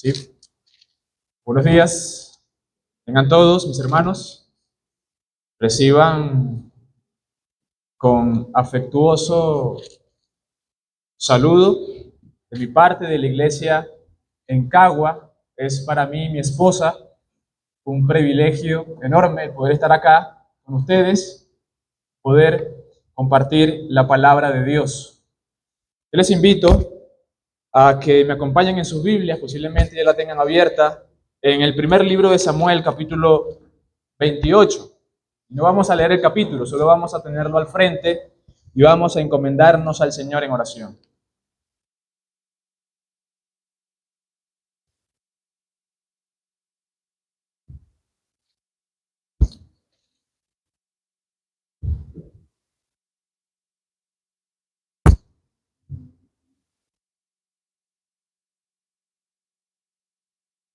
Sí. Buenos días. Tengan todos, mis hermanos. Reciban con afectuoso saludo de mi parte de la iglesia en Cagua. Es para mí, mi esposa, un privilegio enorme poder estar acá con ustedes, poder compartir la palabra de Dios. Yo les invito a que me acompañen en sus Biblias, posiblemente ya la tengan abierta, en el primer libro de Samuel, capítulo 28. No vamos a leer el capítulo, solo vamos a tenerlo al frente y vamos a encomendarnos al Señor en oración.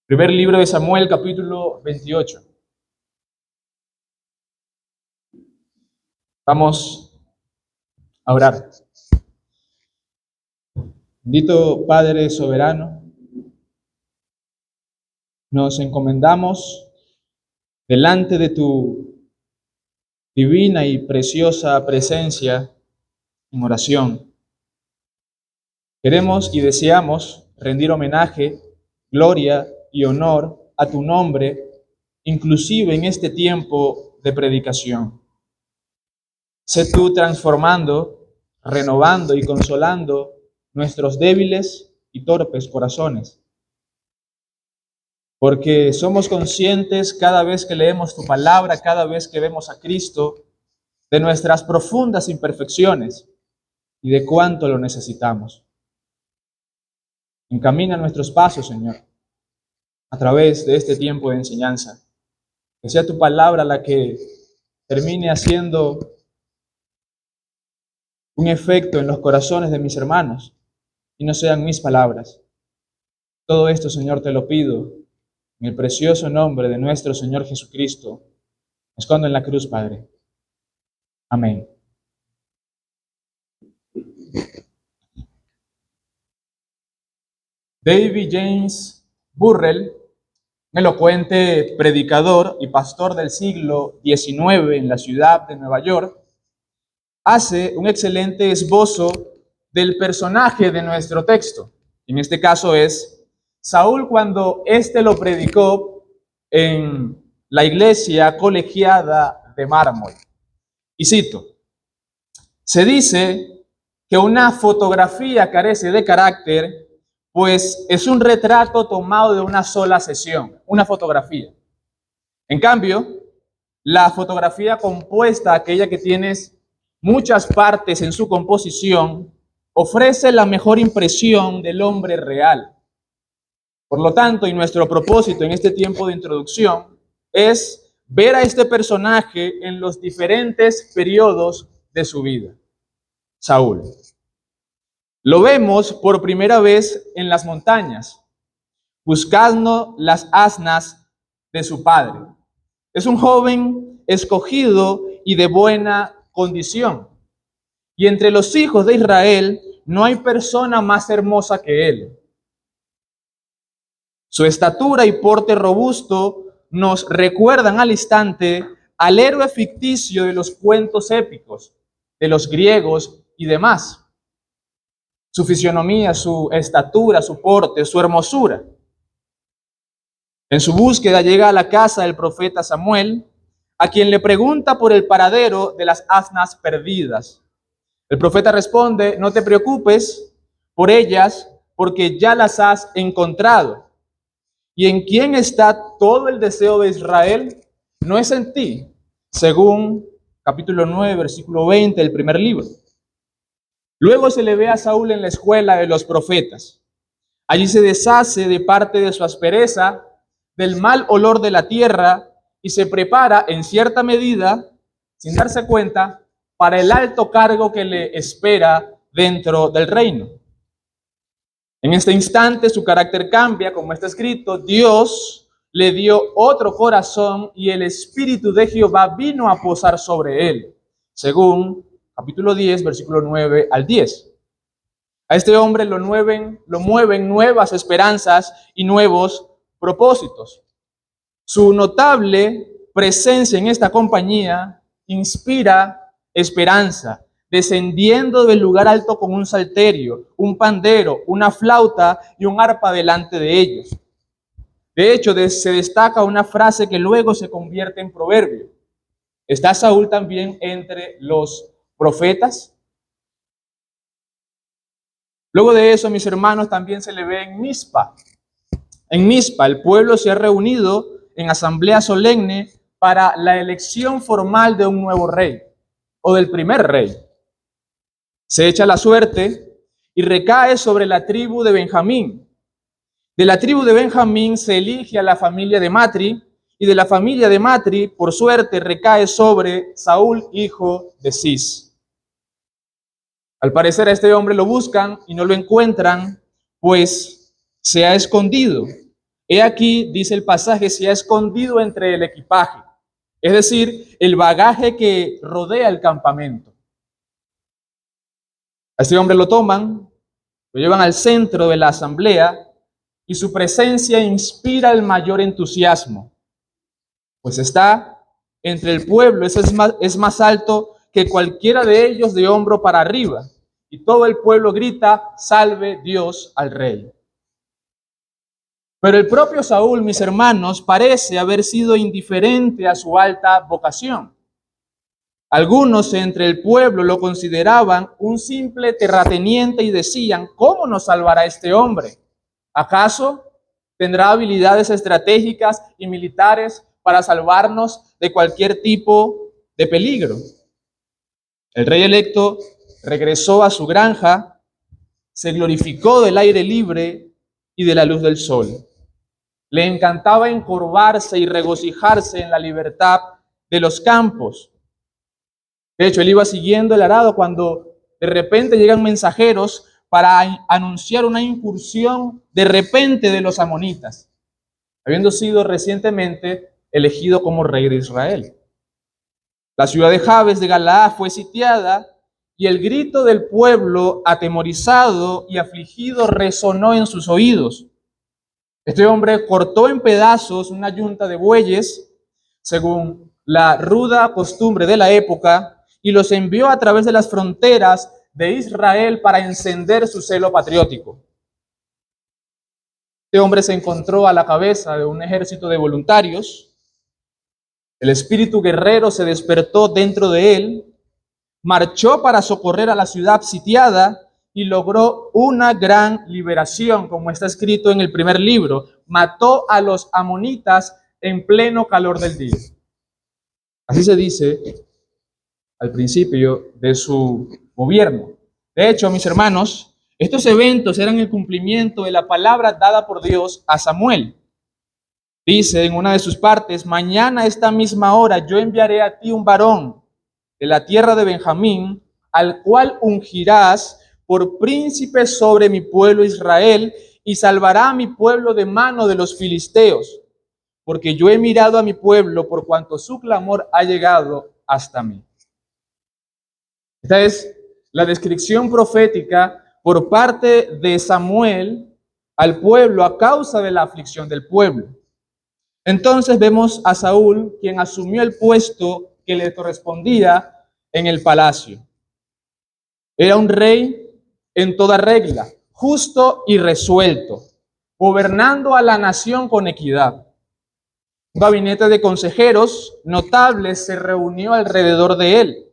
Primer libro de Samuel, capítulo 28. Vamos a orar. Bendito Padre soberano, nos encomendamos delante de tu divina y preciosa presencia en oración. Queremos y deseamos rendir homenaje, gloria y honor a tu nombre, inclusive en este tiempo de predicación. Sé tú transformando, renovando y consolando nuestros débiles y torpes corazones, porque somos conscientes cada vez que leemos tu palabra, cada vez que vemos a Cristo, de nuestras profundas imperfecciones y de cuánto lo necesitamos. Encamina nuestros pasos, Señor, a través de este tiempo de enseñanza. Que sea tu palabra la que termine haciendo un efecto en los corazones de mis hermanos y no sean mis palabras. Todo esto, Señor, te lo pido en el precioso nombre de nuestro Señor Jesucristo. Me escondo en la cruz, Padre. Amén. David James Burrell, un elocuente predicador y pastor del siglo XIX en la ciudad de Nueva York, hace un excelente esbozo del personaje de nuestro texto. En este caso es Saúl cuando éste lo predicó en la iglesia colegiada de mármol. Y cito, se dice que una fotografía carece de carácter, pues es un retrato tomado de una sola sesión, una fotografía. En cambio, la fotografía compuesta, aquella que tienes muchas partes en su composición, ofrece la mejor impresión del hombre real. Por lo tanto, y nuestro propósito en este tiempo de introducción es ver a este personaje en los diferentes periodos de su vida. Saúl. Lo vemos por primera vez en las montañas, buscando las asnas de su padre. Es un joven escogido y de buena condición. Y entre los hijos de Israel no hay persona más hermosa que él. Su estatura y porte robusto nos recuerdan al instante al héroe ficticio de los cuentos épicos, de los griegos y demás. Su fisionomía, su estatura, su porte, su hermosura. En su búsqueda llega a la casa del profeta Samuel, a quien le pregunta por el paradero de las asnas perdidas. El profeta responde, no te preocupes por ellas, porque ya las has encontrado. ¿Y en quién está todo el deseo de Israel? No es en ti, según capítulo 9, versículo 20 del primer libro. Luego se le ve a Saúl en la escuela de los profetas. Allí se deshace de parte de su aspereza, del mal olor de la tierra y se prepara en cierta medida, sin darse cuenta, para el alto cargo que le espera dentro del reino. En este instante su carácter cambia, como está escrito, Dios le dio otro corazón y el Espíritu de Jehová vino a posar sobre él, según capítulo 10, versículo 9 al 10. A este hombre lo mueven nuevas esperanzas y nuevos propósitos. Su notable presencia en esta compañía inspira esperanza, descendiendo del lugar alto con un salterio, un pandero, una flauta y un arpa delante de ellos. De hecho, se destaca una frase que luego se convierte en proverbio. ¿Está Saúl también entre los profetas? Luego de eso, mis hermanos, también se le ve en Mizpa. En Mizpa, el pueblo se ha reunido en asamblea solemne para la elección formal de un nuevo rey, o del primer rey. Se echa la suerte y recae sobre la tribu de Benjamín. De la tribu de Benjamín se elige a la familia de Matri, y de la familia de Matri, por suerte, recae sobre Saúl, hijo de Cis. Al parecer a este hombre lo buscan y no lo encuentran, pues se ha escondido. He aquí, dice el pasaje, se ha escondido entre el equipaje, es decir, el bagaje que rodea el campamento. A este hombre lo toman, lo llevan al centro de la asamblea y su presencia inspira el mayor entusiasmo, pues está entre el pueblo, es más alto que cualquiera de ellos de hombro para arriba, y todo el pueblo grita: salve Dios al rey. Pero el propio Saúl, mis hermanos, parece haber sido indiferente a su alta vocación. Algunos entre el pueblo lo consideraban un simple terrateniente y decían: ¿cómo nos salvará este hombre? ¿Acaso tendrá habilidades estratégicas y militares para salvarnos de cualquier tipo de peligro? El rey electo regresó a su granja, se glorificó del aire libre y de la luz del sol. Le encantaba encorvarse y regocijarse en la libertad de los campos. De hecho, él iba siguiendo el arado cuando de repente llegan mensajeros para anunciar una incursión de repente de los amonitas, habiendo sido recientemente elegido como rey de Israel. La ciudad de Jabes de Galaad fue sitiada y el grito del pueblo, atemorizado y afligido, resonó en sus oídos. Este hombre cortó en pedazos una yunta de bueyes, según la ruda costumbre de la época, y los envió a través de las fronteras de Israel para encender su celo patriótico. Este hombre se encontró a la cabeza de un ejército de voluntarios. El espíritu guerrero se despertó dentro de él, marchó para socorrer a la ciudad sitiada y logró una gran liberación, como está escrito en el primer libro. Mató a los amonitas en pleno calor del día. Así se dice al principio de su gobierno. De hecho, mis hermanos, estos eventos eran el cumplimiento de la palabra dada por Dios a Samuel. Dice en una de sus partes: mañana a esta misma hora yo enviaré a ti un varón de la tierra de Benjamín, al cual ungirás por príncipe sobre mi pueblo Israel, y salvará a mi pueblo de mano de los filisteos, porque yo he mirado a mi pueblo por cuanto su clamor ha llegado hasta mí. Esta es la descripción profética por parte de Samuel al pueblo a causa de la aflicción del pueblo. Entonces vemos a Saúl, quien asumió el puesto que le correspondía en el palacio. Era un rey en toda regla, justo y resuelto, gobernando a la nación con equidad. Un gabinete de consejeros notables se reunió alrededor de él.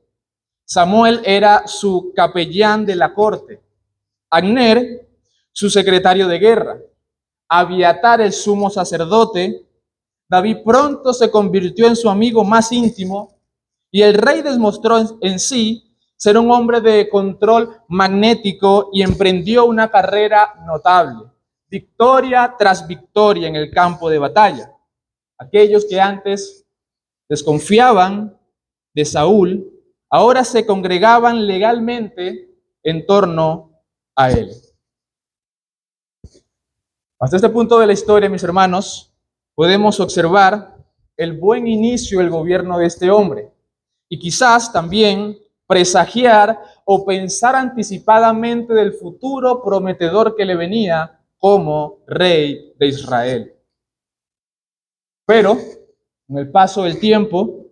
Samuel era su capellán de la corte, Abner su secretario de guerra, Abiatar el sumo sacerdote. David pronto se convirtió en su amigo más íntimo y el rey demostró en sí ser un hombre de control magnético y emprendió una carrera notable, victoria tras victoria en el campo de batalla. Aquellos que antes desconfiaban de Saúl, ahora se congregaban legalmente en torno a él. Hasta este punto de la historia, mis hermanos, podemos observar el buen inicio del gobierno de este hombre y quizás también presagiar o pensar anticipadamente del futuro prometedor que le venía como rey de Israel. Pero, con el paso del tiempo,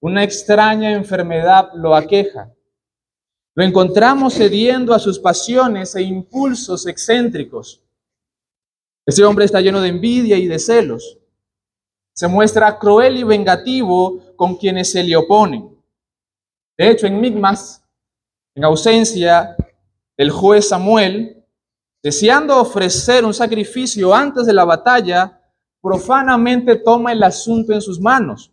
una extraña enfermedad lo aqueja. Lo encontramos cediendo a sus pasiones e impulsos excéntricos. Este hombre está lleno de envidia y de celos. Se muestra cruel y vengativo con quienes se le oponen. De hecho, en Micmas, en ausencia del juez Samuel, deseando ofrecer un sacrificio antes de la batalla, profanamente toma el asunto en sus manos.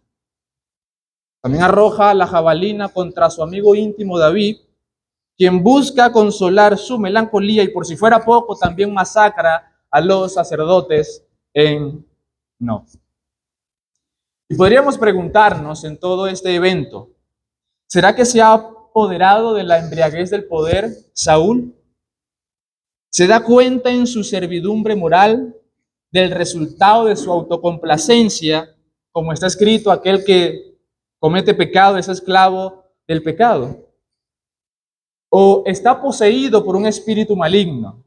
También arroja la jabalina contra su amigo íntimo David, quien busca consolar su melancolía y por si fuera poco, también masacra a los sacerdotes en No. Y podríamos preguntarnos en todo este evento, ¿será que se ha apoderado de la embriaguez del poder Saúl? ¿Se da cuenta en su servidumbre moral del resultado de su autocomplacencia? Como está escrito, aquel que comete pecado es esclavo del pecado. ¿O está poseído por un espíritu maligno?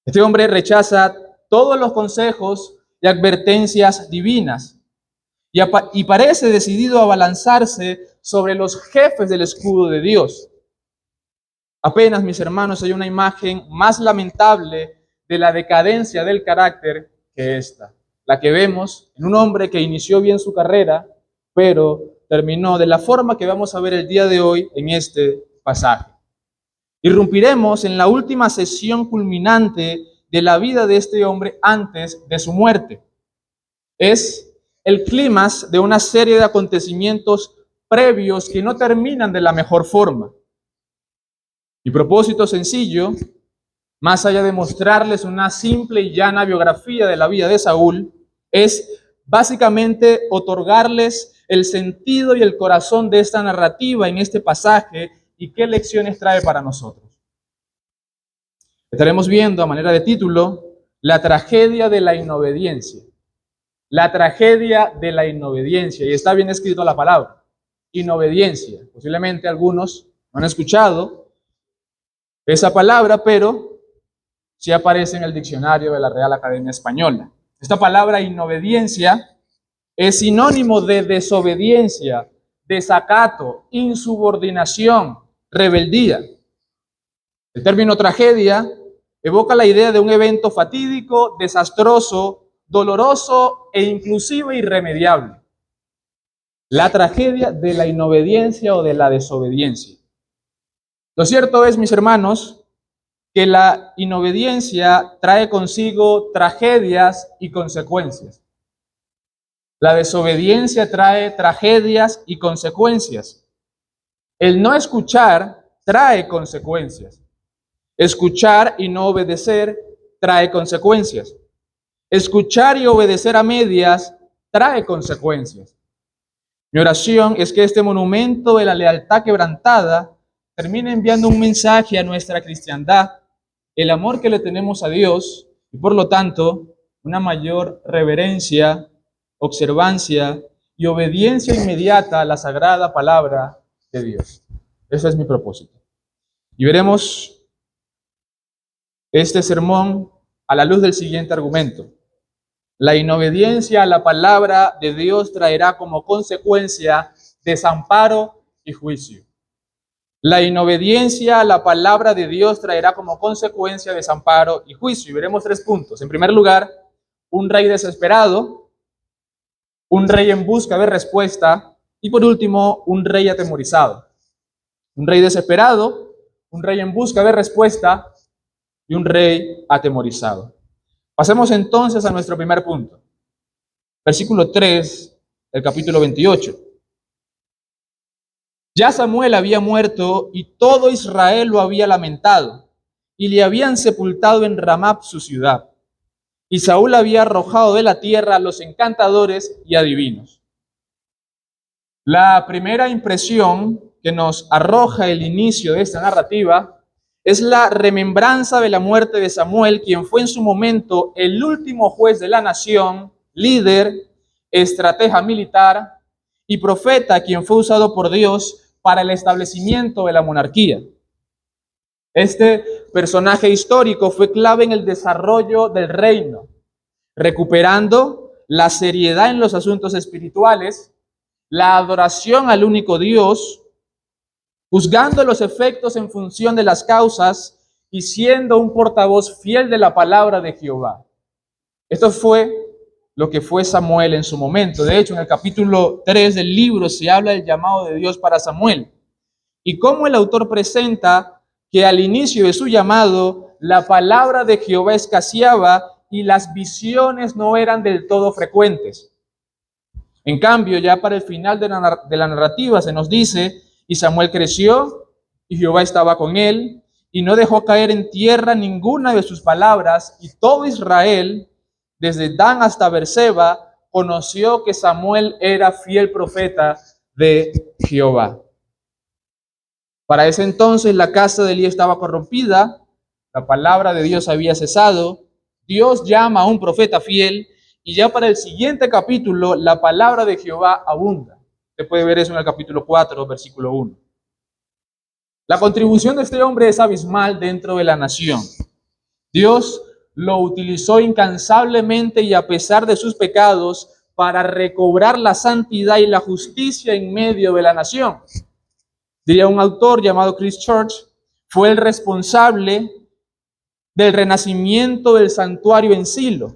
Este hombre rechaza todos los consejos y advertencias divinas y parece decidido a abalanzarse sobre los jefes del escudo de Dios. Apenas, mis hermanos, hay una imagen más lamentable de la decadencia del carácter que esta, la que vemos en un hombre que inició bien su carrera, pero terminó de la forma que vamos a ver el día de hoy en este pasaje. Irrumpiremos en la última sesión culminante de la vida de este hombre antes de su muerte. Es el clímax de una serie de acontecimientos previos que no terminan de la mejor forma. Mi propósito sencillo, más allá de mostrarles una simple y llana biografía de la vida de Saúl, es básicamente otorgarles el sentido y el corazón de esta narrativa en este pasaje y qué lecciones trae para nosotros. Estaremos viendo a manera de título la tragedia de la inobediencia. La tragedia de la inobediencia. Y está bien escrito la palabra, inobediencia. Posiblemente algunos no han escuchado esa palabra, pero sí aparece en el diccionario de la Real Academia Española. Esta palabra inobediencia es sinónimo de desobediencia, desacato, insubordinación, rebeldía. El término tragedia evoca la idea de un evento fatídico, desastroso, doloroso e inclusive irremediable. La tragedia de la inobediencia o de la desobediencia. Lo cierto es, mis hermanos, que la inobediencia trae consigo tragedias y consecuencias. La desobediencia trae tragedias y consecuencias. El no escuchar trae consecuencias. Escuchar y no obedecer trae consecuencias. Escuchar y obedecer a medias trae consecuencias. Mi oración es que este monumento de la lealtad quebrantada termine enviando un mensaje a nuestra cristiandad, el amor que le tenemos a Dios y por lo tanto una mayor reverencia, observancia y obediencia inmediata a la sagrada palabra de Dios. Ese es mi propósito. Y veremos este sermón a la luz del siguiente argumento. La inobediencia a la palabra de Dios traerá como consecuencia desamparo y juicio. La inobediencia a la palabra de Dios traerá como consecuencia desamparo y juicio. Y veremos 3 puntos. En primer lugar, un rey desesperado, un rey en busca de respuesta y por último, un rey atemorizado. Un rey desesperado, un rey en busca de respuesta y un rey atemorizado. Pasemos entonces a nuestro primer punto. Versículo 3 del capítulo 28. Ya Samuel había muerto y todo Israel lo había lamentado y le habían sepultado en Ramá su ciudad. Y Saúl había arrojado de la tierra a los encantadores y adivinos. La primera impresión que nos arroja el inicio de esta narrativa es la remembranza de la muerte de Samuel, quien fue en su momento el último juez de la nación, líder, estratega militar y profeta, quien fue usado por Dios para el establecimiento de la monarquía. Este personaje histórico fue clave en el desarrollo del reino, recuperando la seriedad en los asuntos espirituales, la adoración al único Dios, juzgando los efectos en función de las causas y siendo un portavoz fiel de la palabra de Jehová. Esto fue lo que fue Samuel en su momento. De hecho, en el capítulo 3 del libro se habla del llamado de Dios para Samuel y cómo el autor presenta que al inicio de su llamado la palabra de Jehová escaseaba y las visiones no eran del todo frecuentes. En cambio, ya para el final de la narrativa se nos dice, y Samuel creció, y Jehová estaba con él, y no dejó caer en tierra ninguna de sus palabras, y todo Israel, desde Dan hasta Beerseba, conoció que Samuel era fiel profeta de Jehová. Para ese entonces la casa de Elí estaba corrompida, la palabra de Dios había cesado, Dios llama a un profeta fiel, y ya para el siguiente capítulo la palabra de Jehová abunda. Usted puede ver eso en el capítulo 4, versículo 1. La contribución de este hombre es abismal dentro de la nación. Dios lo utilizó incansablemente y a pesar de sus pecados para recobrar la santidad y la justicia en medio de la nación. Diría un autor llamado Chris Church, fue el responsable del renacimiento del santuario en Silo.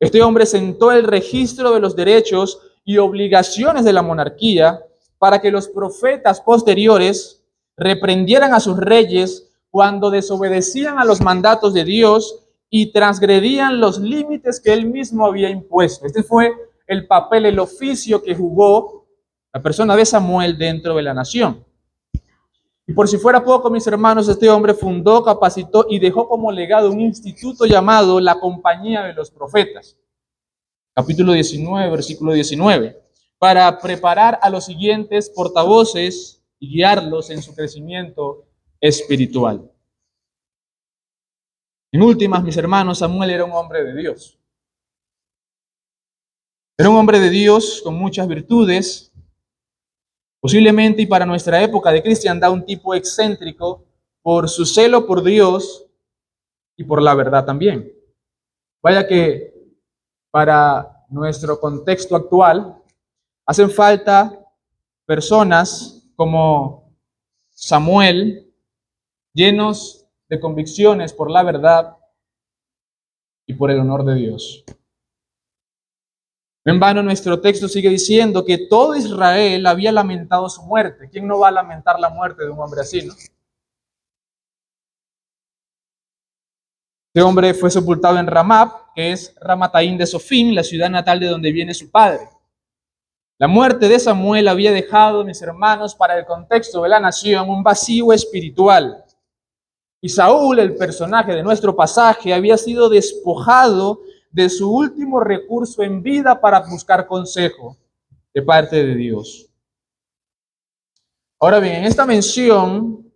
Este hombre sentó el registro de los derechos y obligaciones de la monarquía para que los profetas posteriores reprendieran a sus reyes cuando desobedecían a los mandatos de Dios y transgredían los límites que él mismo había impuesto. Este fue el papel, el oficio que jugó la persona de Samuel dentro de la nación. Y por si fuera poco, mis hermanos, este hombre fundó, capacitó y dejó como legado un instituto llamado la Compañía de los Profetas. Capítulo 19, versículo 19. Para preparar a los siguientes portavoces y guiarlos en su crecimiento espiritual. En últimas, mis hermanos, Samuel era un hombre de Dios. Era un hombre de Dios con muchas virtudes. Posiblemente, y para nuestra época de cristiandad, un tipo excéntrico por su celo por Dios y por la verdad también. Vaya que para nuestro contexto actual hacen falta personas como Samuel, llenos de convicciones por la verdad y por el honor de Dios. En vano nuestro texto sigue diciendo que todo Israel había lamentado su muerte. ¿Quién no va a lamentar la muerte de un hombre así, no? Este hombre fue sepultado en Ramá, que es Ramataim de Sofín, la ciudad natal de donde viene su padre. La muerte de Samuel había dejado, mis hermanos, para el contexto de la nación, un vacío espiritual. Y Saúl, el personaje de nuestro pasaje, había sido despojado de su último recurso en vida para buscar consejo de parte de Dios. Ahora bien, en esta mención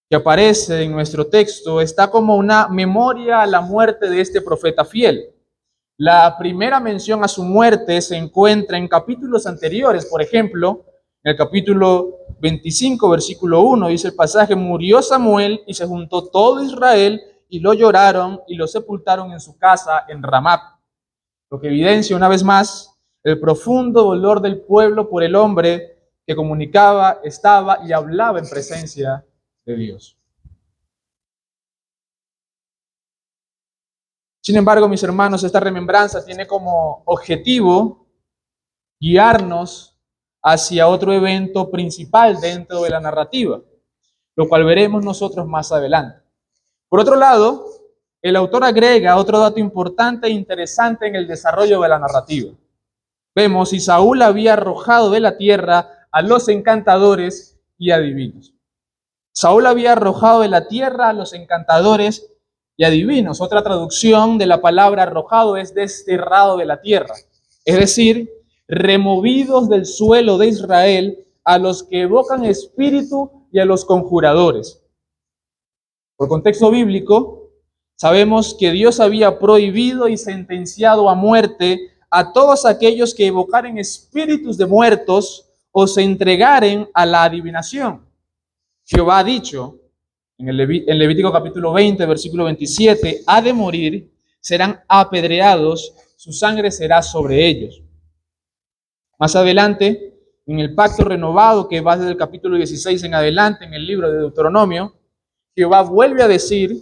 que aparece en nuestro texto está como una memoria a la muerte de este profeta fiel. La primera mención a su muerte se encuentra en capítulos anteriores. Por ejemplo, en el capítulo 25, versículo 1, dice el pasaje: murió Samuel y se juntó todo Israel y lo lloraron y lo sepultaron en su casa en Ramá. Lo que evidencia una vez más el profundo dolor del pueblo por el hombre que comunicaba, estaba y hablaba en presencia de Dios. Sin embargo, mis hermanos, esta remembranza tiene como objetivo guiarnos hacia otro evento principal dentro de la narrativa, lo cual veremos nosotros más adelante. Por otro lado, el autor agrega otro dato importante e interesante en el desarrollo de la narrativa. Vemos, y Saúl había arrojado de la tierra a los encantadores y adivinos. Saúl había arrojado de la tierra a los encantadores y adivinos. Otra traducción de la palabra arrojado es desterrado de la tierra. Es decir, removidos del suelo de Israel a los que evocan espíritu y a los conjuradores. Por contexto bíblico, sabemos que Dios había prohibido y sentenciado a muerte a todos aquellos que evocaran espíritus de muertos o se entregaren a la adivinación. Jehová ha dicho en Levítico capítulo 20, versículo 27, ha de morir, serán apedreados, su sangre será sobre ellos. Más adelante, en el pacto renovado que va desde el capítulo 16 en adelante, en el libro de Deuteronomio, Jehová vuelve a decir,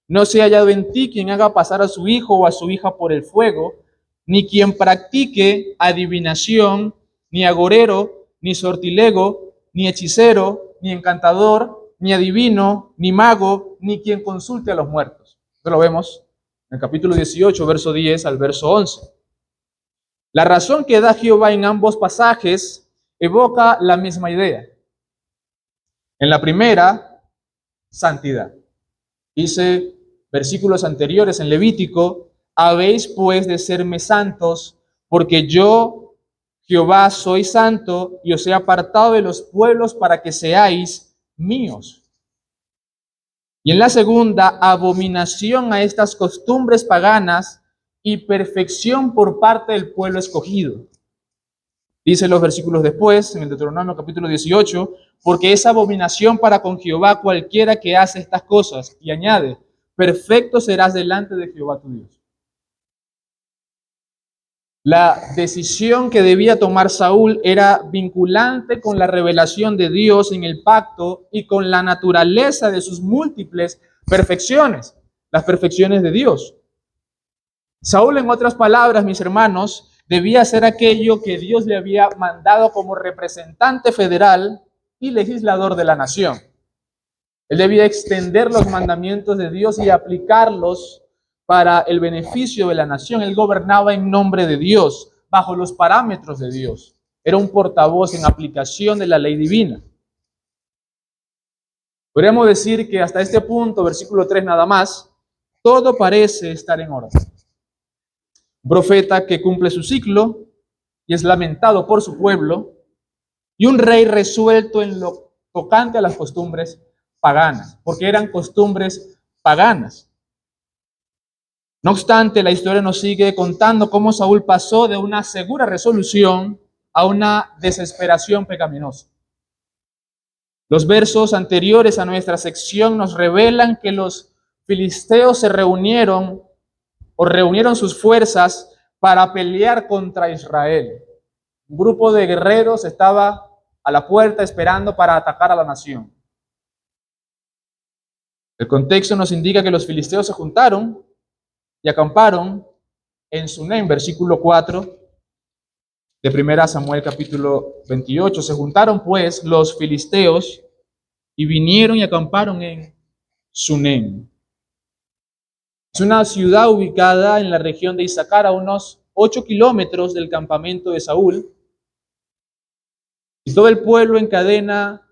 no se ha hallado en ti quien haga pasar a su hijo o a su hija por el fuego, ni quien practique adivinación, ni agorero, ni sortilego, ni hechicero, ni encantador, ni adivino, ni mago, ni quien consulte a los muertos. Esto lo vemos en el capítulo 18, verso 10 al verso 11. La razón que da Jehová en ambos pasajes evoca la misma idea. En la primera, santidad. Dice versículos anteriores en Levítico, habéis pues de serme santos, porque yo, Jehová, soy santo y os he apartado de los pueblos para que seáis míos. Y en la segunda, abominación a estas costumbres paganas y perfección por parte del pueblo escogido. Dice los versículos después, en el Deuteronomio capítulo 18, porque es abominación para con Jehová cualquiera que hace estas cosas. Y añade, perfecto serás delante de Jehová tu Dios. La decisión que debía tomar Saúl era vinculante con la revelación de Dios en el pacto y con la naturaleza de sus múltiples perfecciones, las perfecciones de Dios. Saúl, en otras palabras, mis hermanos, debía hacer aquello que Dios le había mandado como representante federal y legislador de la nación. Él debía extender los mandamientos de Dios y aplicarlos para el beneficio de la nación. Él gobernaba en nombre de Dios, bajo los parámetros de Dios. Era un portavoz en aplicación de la ley divina. Podríamos decir que hasta este punto, versículo 3 nada más, todo parece estar en orden. Un profeta que cumple su ciclo y es lamentado por su pueblo, y un rey resuelto en lo tocante a las costumbres paganas, porque eran costumbres paganas. No obstante, la historia nos sigue contando cómo Saúl pasó de una segura resolución a una desesperación pecaminosa. Los versos anteriores a nuestra sección nos revelan que los filisteos se reunieron sus fuerzas para pelear contra Israel. Un grupo de guerreros estaba a la puerta esperando para atacar a la nación. El contexto nos indica que los filisteos se juntaron y acamparon en Sunem, versículo 4 de 1 Samuel capítulo 28. Se juntaron pues los filisteos y vinieron y acamparon en Sunem. Es una ciudad ubicada en la región de Isaacar, a unos 8 kilómetros del campamento de Saúl. Y todo el pueblo en cadena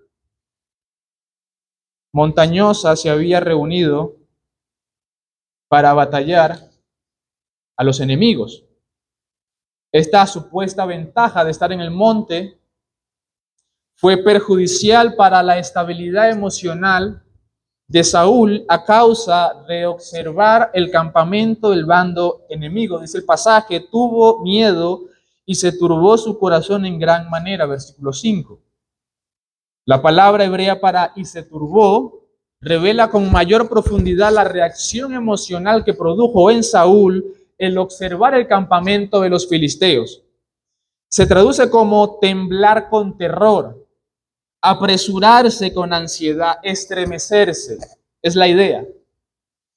montañosa se había reunido para batallar a los enemigos. Esta supuesta ventaja de estar en el monte fue perjudicial para la estabilidad emocional de Saúl a causa de observar el campamento del bando enemigo. Dice el pasaje, tuvo miedo y se turbó su corazón en gran manera, versículo 5. La palabra hebrea para y se turbó revela con mayor profundidad la reacción emocional que produjo en Saúl el observar el campamento de los filisteos. Se traduce como temblar con terror, apresurarse con ansiedad, estremecerse, es la idea.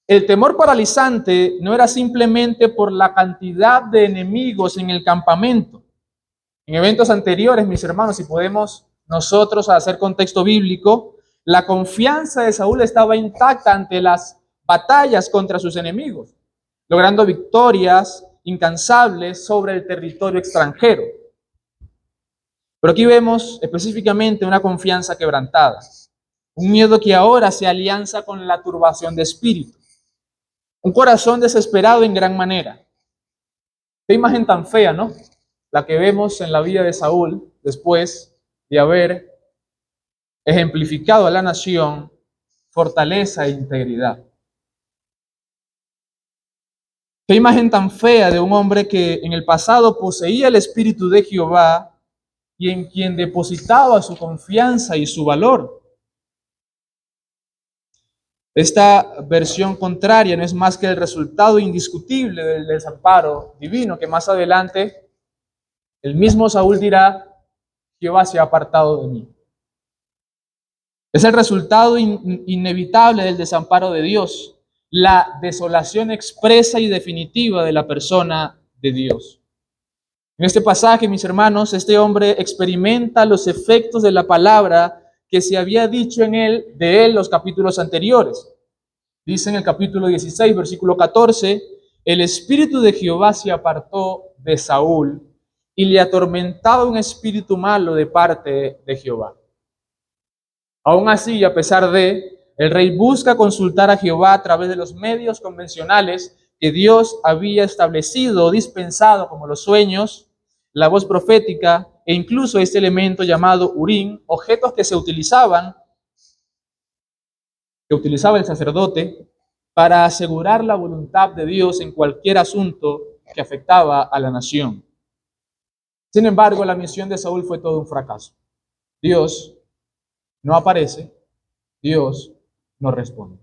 El temor paralizante no era simplemente por la cantidad de enemigos en el campamento. En eventos anteriores, mis hermanos, si podemos nosotros hacer contexto bíblico, la confianza de Saúl estaba intacta ante las batallas contra sus enemigos, logrando victorias incansables sobre el territorio extranjero. Pero aquí vemos específicamente una confianza quebrantada, un miedo que ahora se alianza con la turbación de espíritu, un corazón desesperado en gran manera. Qué imagen tan fea, ¿no? La que vemos en la vida de Saúl después de haber ejemplificado a la nación fortaleza e integridad. Qué imagen tan fea de un hombre que en el pasado poseía el espíritu de Jehová y en quien depositaba su confianza y su valor. Esta versión contraria no es más que el resultado indiscutible del desamparo divino, que más adelante el mismo Saúl dirá: Jehová se ha apartado de mí. Es el resultado inevitable del desamparo de Dios, la desolación expresa y definitiva de la persona de Dios. En este pasaje, mis hermanos, este hombre experimenta los efectos de la palabra que se había dicho de él los capítulos anteriores. Dice en el capítulo 16, versículo 14, el espíritu de Jehová se apartó de Saúl y le atormentaba un espíritu malo de parte de Jehová. Aún así, a pesar el rey busca consultar a Jehová a través de los medios convencionales que Dios había establecido o dispensado, como los sueños, la voz profética e incluso este elemento llamado Urim, objetos que utilizaba el sacerdote para asegurar la voluntad de Dios en cualquier asunto que afectaba a la nación. Sin embargo, la misión de Saúl fue todo un fracaso. Dios no aparece, Dios no responde.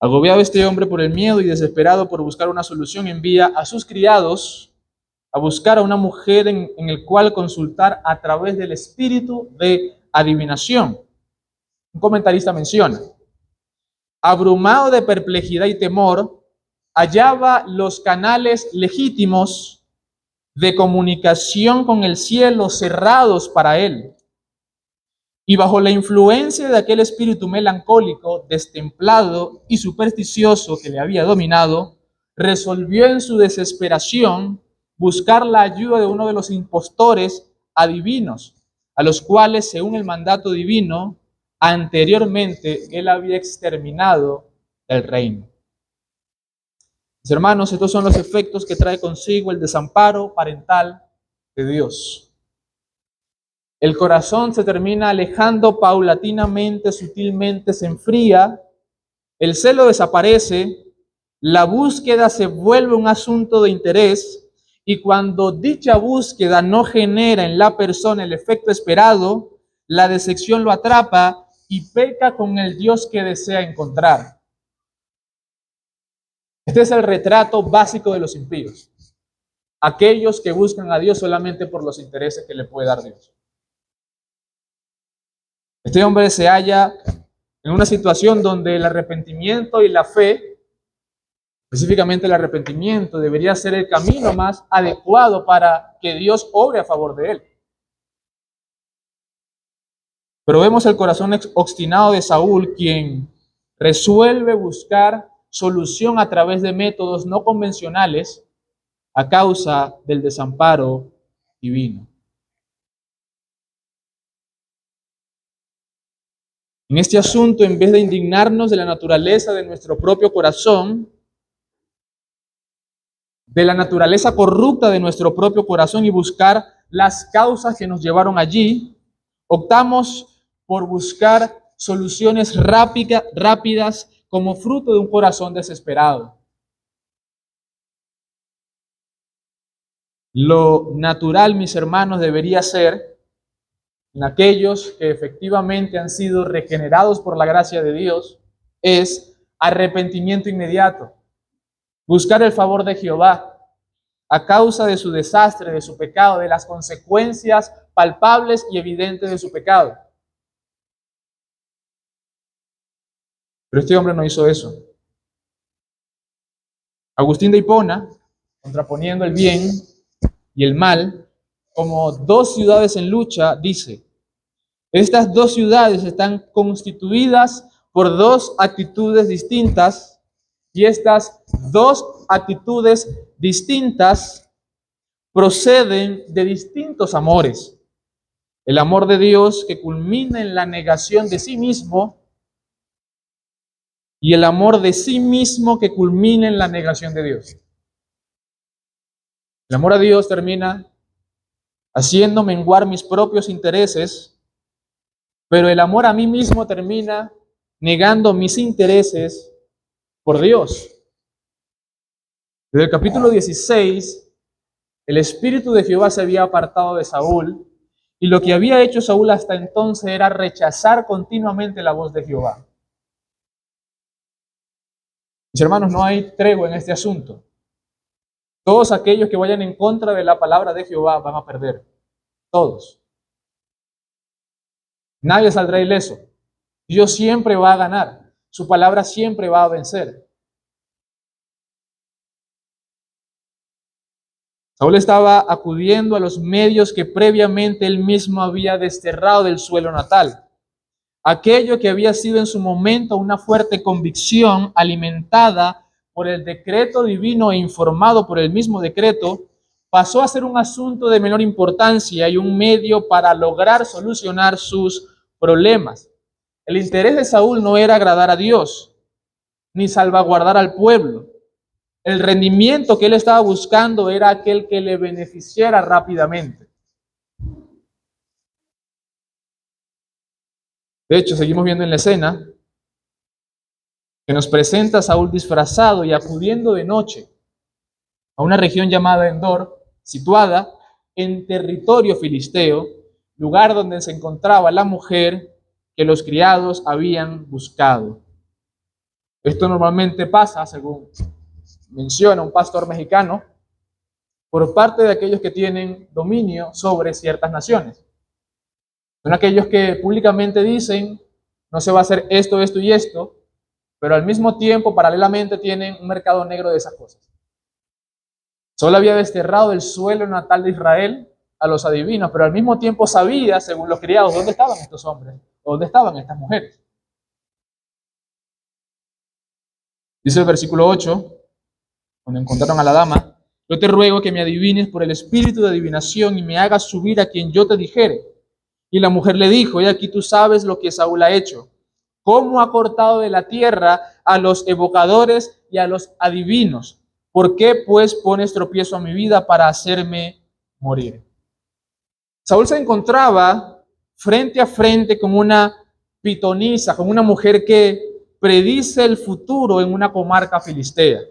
Agobiado este hombre por el miedo y desesperado por buscar una solución, envía a sus criados a buscar a una mujer en el cual consultar a través del espíritu de adivinación. Un comentarista menciona: abrumado de perplejidad y temor, hallaba los canales legítimos de comunicación con el cielo cerrados para él. Y bajo la influencia de aquel espíritu melancólico, destemplado y supersticioso que le había dominado, resolvió en su desesperación buscar la ayuda de uno de los impostores adivinos, a los cuales, según el mandato divino, anteriormente él había exterminado del reino. Mis hermanos, estos son los efectos que trae consigo el desamparo parental de Dios. El corazón se termina alejando paulatinamente, sutilmente, se enfría, el celo desaparece, la búsqueda se vuelve un asunto de interés, y cuando dicha búsqueda no genera en la persona el efecto esperado, la decepción lo atrapa y peca con el Dios que desea encontrar. Este es el retrato básico de los impíos, aquellos que buscan a Dios solamente por los intereses que le puede dar Dios. Este hombre se halla en una situación donde el arrepentimiento y la fe, específicamente el arrepentimiento, debería ser el camino más adecuado para que Dios obre a favor de él. Pero vemos el corazón obstinado de Saúl, quien resuelve buscar solución a través de métodos no convencionales a causa del desamparo divino. En este asunto, en vez de indignarnos de la naturaleza de nuestro propio corazón, de la naturaleza corrupta de nuestro propio corazón y buscar las causas que nos llevaron allí, optamos por buscar soluciones rápidas como fruto de un corazón desesperado. Lo natural, mis hermanos, debería ser, en aquellos que efectivamente han sido regenerados por la gracia de Dios, es arrepentimiento inmediato. Buscar el favor de Jehová a causa de su desastre, de su pecado, de las consecuencias palpables y evidentes de su pecado. Pero este hombre no hizo eso. Agustín de Hipona, contraponiendo el bien y el mal como dos ciudades en lucha, dice: estas dos ciudades están constituidas por dos actitudes distintas, y estas dos actitudes distintas proceden de distintos amores. El amor de Dios, que culmina en la negación de sí mismo, y el amor de sí mismo que culmina en la negación de Dios. El amor a Dios termina haciendo menguar mis propios intereses, pero el amor a mí mismo termina negando mis intereses por Dios. Desde el capítulo 16 El espíritu de Jehová se había apartado de Saúl, y lo que había hecho Saúl hasta entonces era rechazar continuamente la voz de Jehová. Mis hermanos, no hay tregua en este asunto. Todos aquellos que vayan en contra de la palabra de Jehová van a perder. Todos. Nadie saldrá ileso. Dios siempre va a ganar. Su palabra siempre va a vencer. Saúl estaba acudiendo a los medios que previamente él mismo había desterrado del suelo natal. Aquello que había sido en su momento una fuerte convicción alimentada por el decreto divino e informado por el mismo decreto, pasó a ser un asunto de menor importancia y un medio para lograr solucionar sus problemas. El interés de Saúl no era agradar a Dios, ni salvaguardar al pueblo. El rendimiento que él estaba buscando era aquel que le beneficiara rápidamente. De hecho, seguimos viendo en la escena que nos presenta a Saúl disfrazado y acudiendo de noche a una región llamada Endor, situada en territorio filisteo, lugar donde se encontraba la mujer que los criados habían buscado. Esto normalmente pasa, según menciona un pastor mexicano, por parte de aquellos que tienen dominio sobre ciertas naciones. Son aquellos que públicamente dicen, no se va a hacer esto, esto y esto, pero al mismo tiempo, paralelamente, tienen un mercado negro de esas cosas. Saúl había desterrado del suelo natal de Israel a los adivinos, pero al mismo tiempo sabía, según los criados, dónde estaban estos hombres, dónde estaban estas mujeres. Dice el versículo 8, cuando encontraron a la dama, yo te ruego que me adivines por el espíritu de adivinación y me hagas subir a quien yo te dijere. Y la mujer le dijo, y aquí tú sabes lo que Saúl ha hecho, cómo ha cortado de la tierra a los evocadores y a los adivinos. ¿Por qué pues pones tropiezo a mi vida para hacerme morir? Saúl se encontraba frente a frente con una pitonisa, con una mujer que predice el futuro en una comarca filistea.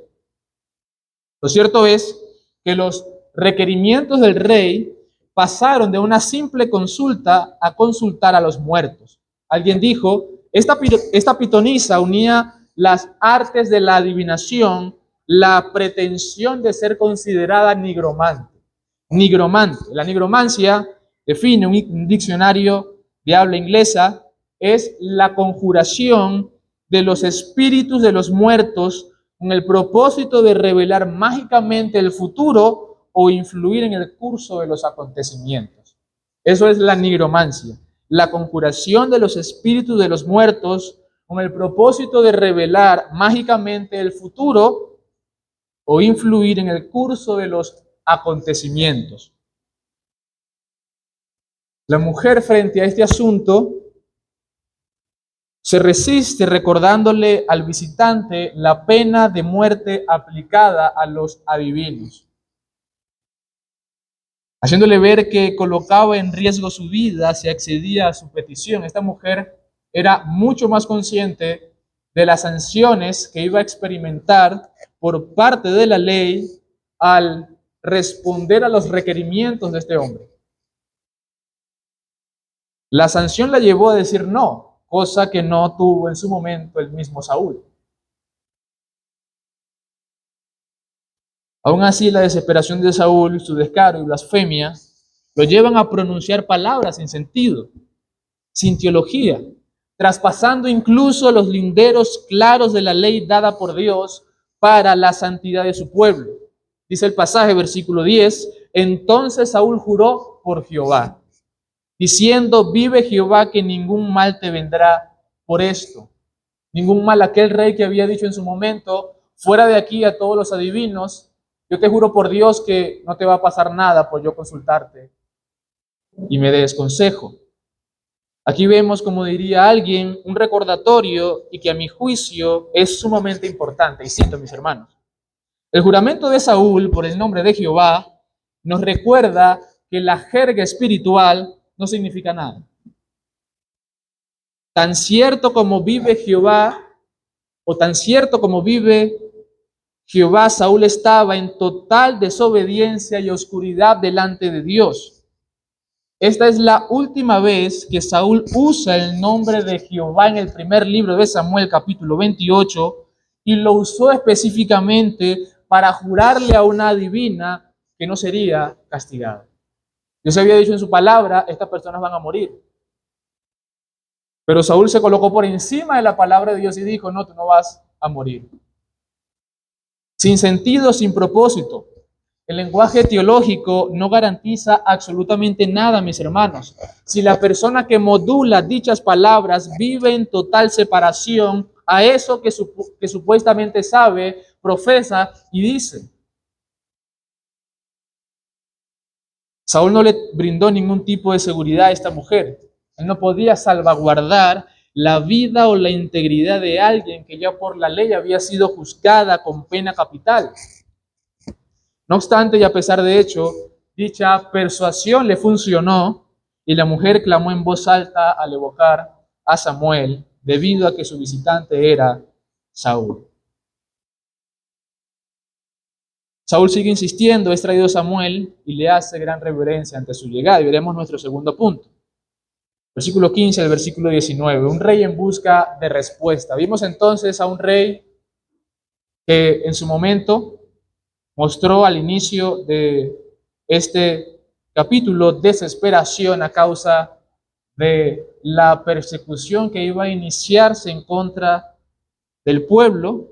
Lo cierto es que los requerimientos del rey pasaron de una simple consulta a consultar a los muertos. Alguien dijo, esta pitonisa unía las artes de la adivinación, la pretensión de ser considerada nigromante. La nigromancia, define un diccionario de habla inglesa, es la conjuración de los espíritus de los muertos con el propósito de revelar mágicamente el futuro o influir en el curso de los acontecimientos. Eso es la nigromancia, la conjuración de los espíritus de los muertos con el propósito de revelar mágicamente el futuro o influir en el curso de los acontecimientos. La mujer frente a este asunto se resiste recordándole al visitante la pena de muerte aplicada a los adivinos, haciéndole ver que colocaba en riesgo su vida si accedía a su petición. Esta mujer era mucho más consciente de las sanciones que iba a experimentar por parte de la ley al responder a los requerimientos de este hombre. La sanción la llevó a decir no, cosa que no tuvo en su momento el mismo Saúl. Aún así, la desesperación de Saúl, su descaro y blasfemia, lo llevan a pronunciar palabras sin sentido, sin teología, traspasando incluso los linderos claros de la ley dada por Dios para la santidad de su pueblo. Dice el pasaje, versículo 10, entonces Saúl juró por Jehová, diciendo, vive Jehová que ningún mal te vendrá por esto. Ningún mal, aquel rey que había dicho en su momento, fuera de aquí a todos los adivinos, yo te juro por Dios que no te va a pasar nada por yo consultarte y me des consejo. Aquí vemos, como diría alguien, un recordatorio y que a mi juicio es sumamente importante. Y cito, mis hermanos, el juramento de Saúl por el nombre de Jehová nos recuerda que la jerga espiritual no significa nada. Tan cierto como vive Jehová, o tan cierto como vive Jehová, Saúl estaba en total desobediencia y oscuridad delante de Dios. Esta es la última vez que Saúl usa el nombre de Jehová en el primer libro de Samuel, capítulo 28, y lo usó específicamente para jurarle a una divina que no sería castigada. Dios había dicho en su palabra, estas personas van a morir. Pero Saúl se colocó por encima de la palabra de Dios y dijo, no, tú no vas a morir. Sin sentido, sin propósito. El lenguaje teológico no garantiza absolutamente nada, mis hermanos. Si la persona que modula dichas palabras vive en total separación a eso que supuestamente sabe, profesa y dice. Saúl no le brindó ningún tipo de seguridad a esta mujer. Él no podía salvaguardar la vida o la integridad de alguien que ya por la ley había sido juzgada con pena capital. No obstante, y a pesar de hecho, dicha persuasión le funcionó y la mujer clamó en voz alta al evocar a Samuel debido a que su visitante era Saúl. Saúl sigue insistiendo, es traído Samuel y le hace gran reverencia ante su llegada. Y veremos nuestro segundo punto. Versículo 15 al versículo 19, un rey en busca de respuesta. Vimos entonces a un rey que en su momento mostró al inicio de este capítulo desesperación a causa de la persecución que iba a iniciarse en contra del pueblo.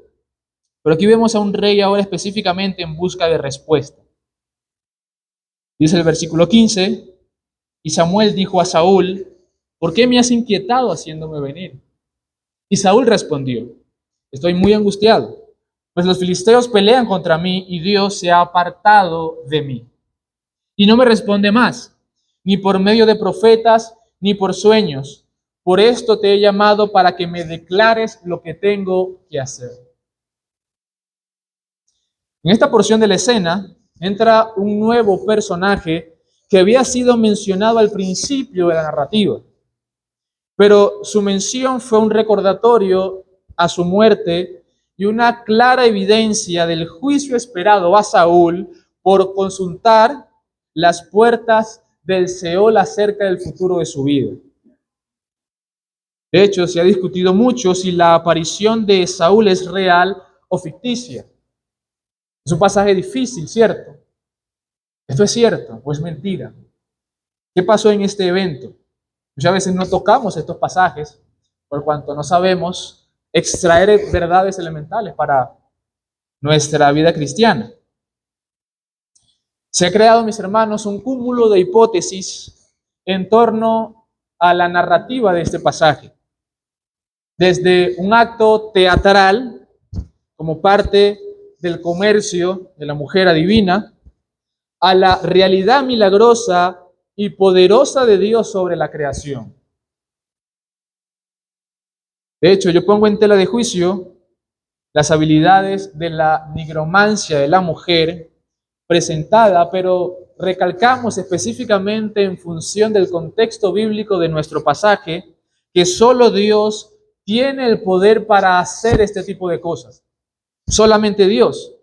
Pero aquí vemos a un rey ahora específicamente en busca de respuesta. Dice el versículo 15, y Samuel dijo a Saúl, ¿por qué me has inquietado haciéndome venir? Y Saúl respondió, estoy muy angustiado, pues los filisteos pelean contra mí y Dios se ha apartado de mí. Y no me responde más, ni por medio de profetas, ni por sueños. Por esto te he llamado para que me declares lo que tengo que hacer. En esta porción de la escena entra un nuevo personaje que había sido mencionado al principio de la narrativa. Pero su mención fue un recordatorio a su muerte y una clara evidencia del juicio esperado a Saúl por consultar las puertas del Seol acerca del futuro de su vida. De hecho, se ha discutido mucho si la aparición de Saúl es real o ficticia. Es un pasaje difícil, ¿cierto? ¿Esto es cierto o es mentira? ¿Qué pasó en este evento? Muchas veces no tocamos estos pasajes por cuanto no sabemos extraer verdades elementales para nuestra vida cristiana. Se ha creado, mis hermanos, un cúmulo de hipótesis en torno a la narrativa de este pasaje. Desde un acto teatral, como parte del comercio de la mujer adivina, a la realidad milagrosa y poderosa de Dios sobre la creación. De hecho, yo pongo en tela de juicio las habilidades de la nigromancia de la mujer presentada, pero recalcamos específicamente en función del contexto bíblico de nuestro pasaje que solo Dios tiene el poder para hacer este tipo de cosas. Solamente Dios.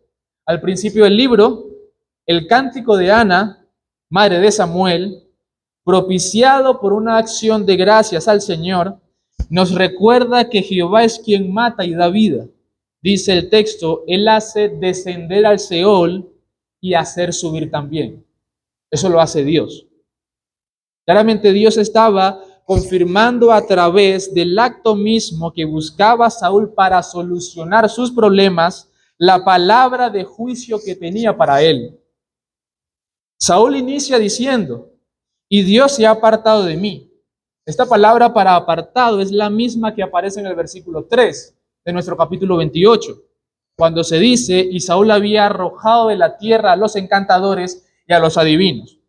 Al principio del libro, el cántico de Ana, madre de Samuel, propiciado por una acción de gracias al Señor, nos recuerda que Jehová es quien mata y da vida. Dice el texto, Él hace descender al Seol y hacer subir también. Eso lo hace Dios. Claramente Dios estaba confirmando a través del acto mismo que buscaba Saúl para solucionar sus problemas, la palabra de juicio que tenía para él. Saúl inicia diciendo, y Dios se ha apartado de mí. Esta palabra para apartado es la misma que aparece en el versículo 3 de nuestro capítulo 28, cuando se dice, y Saúl había arrojado de la tierra a los encantadores y a los adivinos.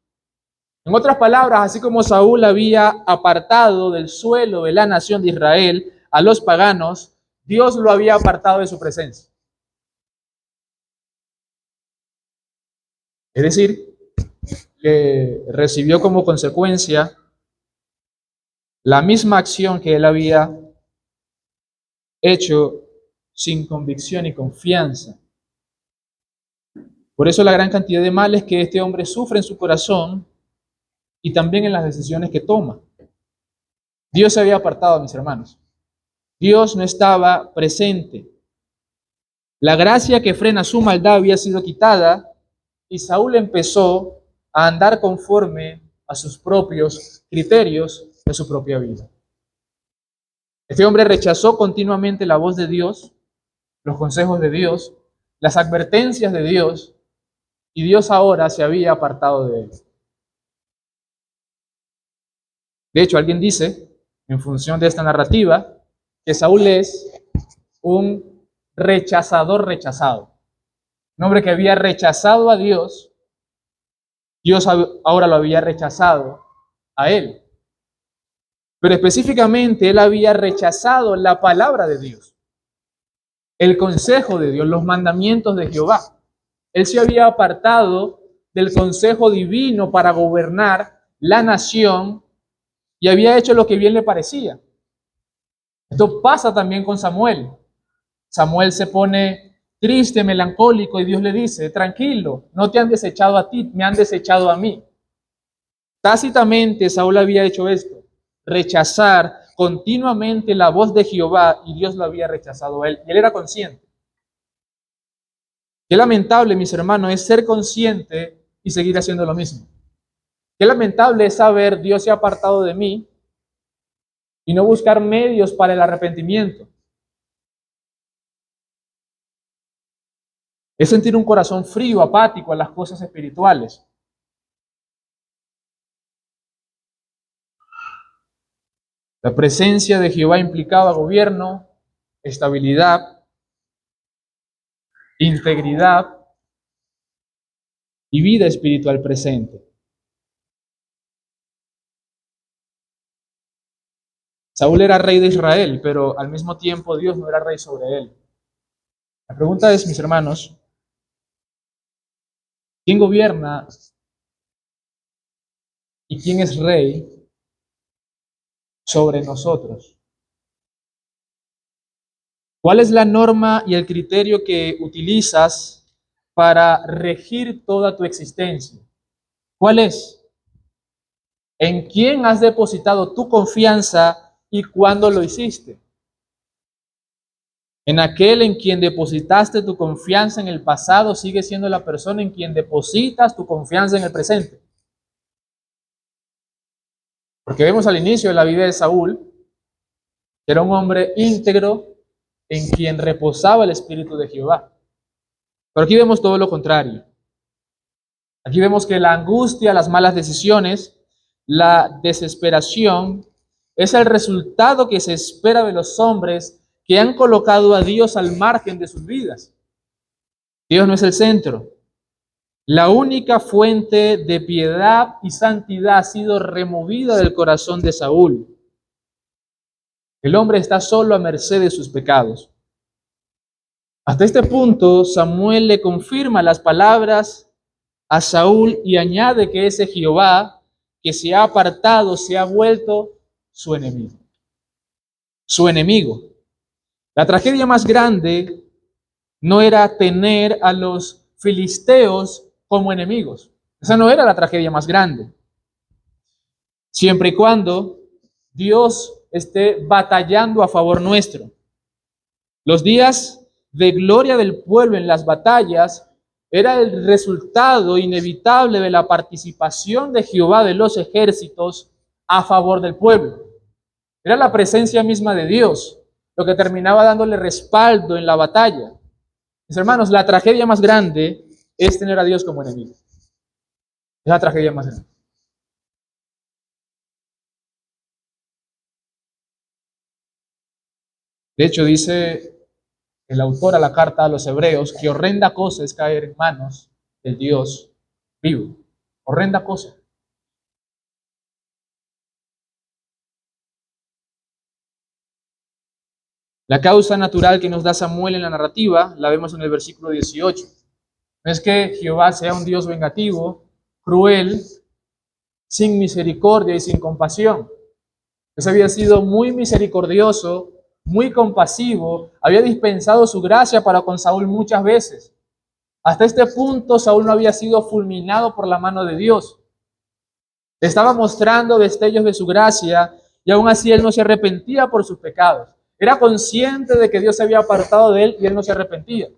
En otras palabras, así como Saúl había apartado del suelo de la nación de Israel a los paganos, Dios lo había apartado de su presencia. Es decir, que recibió como consecuencia la misma acción que él había hecho sin convicción y confianza Por eso la gran cantidad de males que este hombre sufre en su corazón y también en las decisiones que toma. Dios se había apartado, mis hermanos. Dios no estaba presente. La gracia que frena su maldad había sido quitada y Saúl empezó a andar conforme a sus propios criterios de su propia vida. Este hombre rechazó continuamente la voz de Dios, los consejos de Dios, las advertencias de Dios, y Dios ahora se había apartado de él. De hecho, alguien dice, en función de esta narrativa, que Saúl es un rechazador rechazado. Un hombre que había rechazado a Dios, Dios ahora lo había rechazado a él. Pero específicamente él había rechazado la palabra de Dios, el consejo de Dios, los mandamientos de Jehová. Él se había apartado del consejo divino para gobernar la nación y había hecho lo que bien le parecía. Esto pasa también con Samuel. Samuel se pone triste, melancólico, y Dios le dice, tranquilo, no te han desechado a ti, me han desechado a mí. Tácitamente Saúl había hecho esto, rechazar continuamente la voz de Jehová, y Dios lo había rechazado a él, y él era consciente. Qué lamentable, mis hermanos, es ser consciente y seguir haciendo lo mismo. Qué lamentable es saber Dios se ha apartado de mí y no buscar medios para el arrepentimiento. Es sentir un corazón frío, apático a las cosas espirituales. La presencia de Jehová implicaba gobierno, estabilidad, integridad y vida espiritual presente. Saúl era rey de Israel, pero al mismo tiempo Dios no era rey sobre él. La pregunta es, mis hermanos, ¿quién gobierna y quién es rey sobre nosotros? ¿Cuál es la norma y el criterio que utilizas para regir toda tu existencia? ¿Cuál es? ¿En quién has depositado tu confianza y cuándo lo hiciste? ¿En aquel en quien depositaste tu confianza en el pasado sigue siendo la persona en quien depositas tu confianza en el presente? Porque vemos al inicio de la vida de Saúl que era un hombre íntegro en quien reposaba el Espíritu de Jehová. Pero aquí vemos todo lo contrario. Aquí vemos que la angustia, las malas decisiones, la desesperación es el resultado que se espera de los hombres que han colocado a Dios al margen de sus vidas. Dios no es el centro. La única fuente de piedad y santidad ha sido removida del corazón de Saúl. El hombre está solo a merced de sus pecados. Hasta este punto, Samuel le confirma las palabras a Saúl y añade que ese Jehová que se ha apartado se ha vuelto su enemigo. Su enemigo. La tragedia más grande no era tener a los filisteos como enemigos. Esa no era la tragedia más grande. Siempre y cuando Dios esté batallando a favor nuestro. Los días de gloria del pueblo en las batallas era el resultado inevitable de la participación de Jehová de los ejércitos a favor del pueblo. Era la presencia misma de Dios lo que terminaba dándole respaldo en la batalla. Mis hermanos, la tragedia más grande es tener a Dios como enemigo. Es la tragedia más grande. De hecho, dice el autor a la carta a los hebreos que horrenda cosa es caer en manos del Dios vivo. Horrenda cosa. La causa natural que nos da Samuel en la narrativa la vemos en el versículo 18. No es que Jehová sea un Dios vengativo, cruel, sin misericordia y sin compasión. Él había sido muy misericordioso, muy compasivo, había dispensado su gracia para con Saúl muchas veces. Hasta este punto Saúl no había sido fulminado por la mano de Dios. Estaba mostrando destellos de su gracia y aún así él no se arrepentía por sus pecados. Era consciente de que Dios se había apartado de él y él no se arrepentía.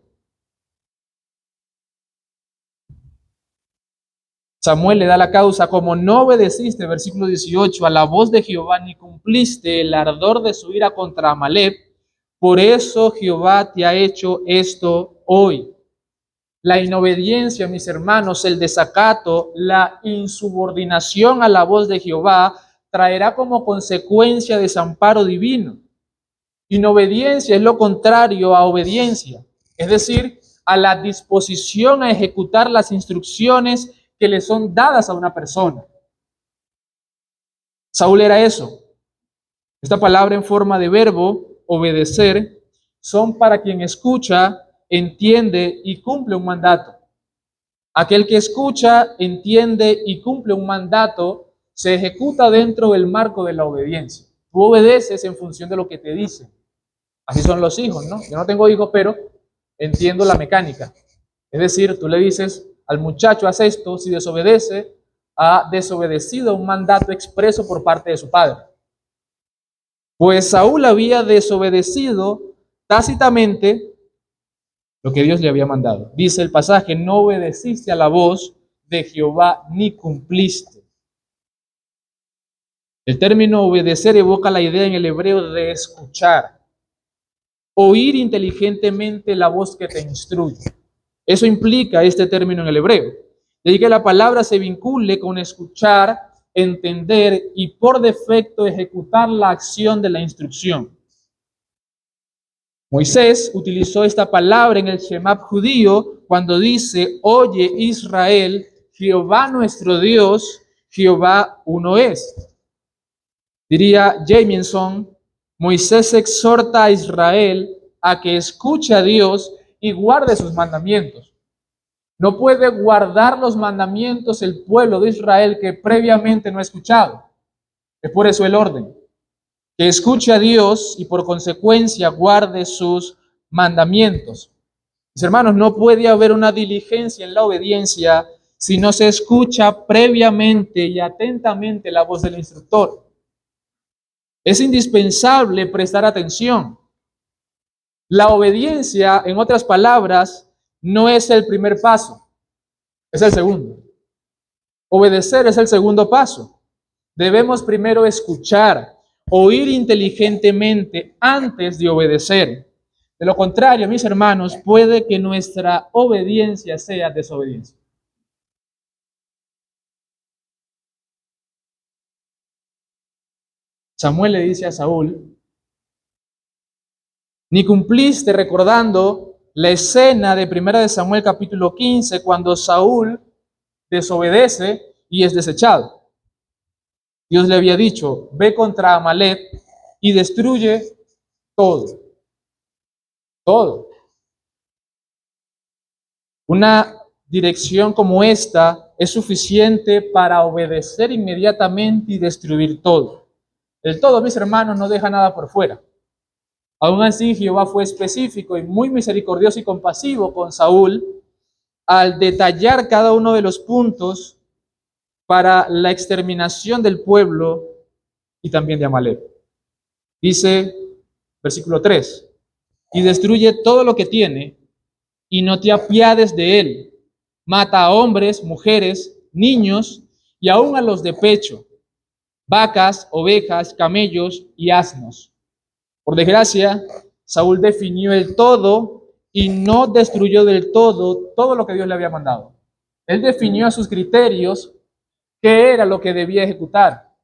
Samuel le da la causa: como no obedeciste, versículo 18, a la voz de Jehová, ni cumpliste el ardor de su ira contra Amalek, por eso Jehová te ha hecho esto hoy. La inobediencia, mis hermanos, el desacato, la insubordinación a la voz de Jehová traerá como consecuencia desamparo divino. Inobediencia es lo contrario a obediencia, es decir, a la disposición a ejecutar las instrucciones que le son dadas a una persona. Saúl era eso. Esta palabra en forma de verbo, obedecer, son para quien escucha, entiende y cumple un mandato. Aquel que escucha, entiende y cumple un mandato se ejecuta dentro del marco de la obediencia. Tú obedeces en función de lo que te dicen. Así son los hijos, ¿no? Yo no tengo hijos, pero entiendo la mecánica. Es decir, tú le dices al muchacho: haz esto. Si desobedece, ha desobedecido un mandato expreso por parte de su padre. Pues Saúl había desobedecido tácitamente lo que Dios le había mandado. Dice el pasaje: no obedeciste a la voz de Jehová ni cumpliste. El término obedecer evoca la idea en el hebreo de escuchar, oír inteligentemente la voz que te instruye. Eso implica este término en el hebreo. De ahí que la palabra se vincule con escuchar, entender y por defecto ejecutar la acción de la instrucción. Moisés utilizó esta palabra en el Shema judío cuando dice: oye Israel, Jehová nuestro Dios, Jehová uno es. Diría Jamieson: Moisés exhorta a Israel a que escuche a Dios y guarde sus mandamientos. No puede guardar los mandamientos el pueblo de Israel que previamente no ha escuchado. Es por eso el orden: que escuche a Dios y por consecuencia guarde sus mandamientos. Mis hermanos, no puede haber una diligencia en la obediencia si no se escucha previamente y atentamente la voz del instructor. Es indispensable prestar atención. La obediencia, en otras palabras, no es el primer paso, es el segundo. Obedecer es el segundo paso. Debemos primero escuchar, oír inteligentemente antes de obedecer. De lo contrario, mis hermanos, puede que nuestra obediencia sea desobediencia. Samuel le dice a Saúl: ni cumpliste, recordando la escena de 1 Samuel capítulo 15, cuando Saúl desobedece y es desechado. Dios le había dicho: ve contra Amalek y destruye todo. Todo. Una dirección como esta es suficiente para obedecer inmediatamente y destruir todo. El todo, mis hermanos, no deja nada por fuera. Aún así, Jehová fue específico y muy misericordioso y compasivo con Saúl al detallar cada uno de los puntos para la exterminación del pueblo y también de Amalek. Dice, versículo 3, y destruye todo lo que tiene y no te apiades de él. Mata a hombres, mujeres, niños y aún a los de pecho, vacas, ovejas, camellos y asnos. Por desgracia, Saúl definió el todo y no destruyó del todo lo que Dios le había mandado. Él definió a sus criterios qué era lo que debía ejecutar.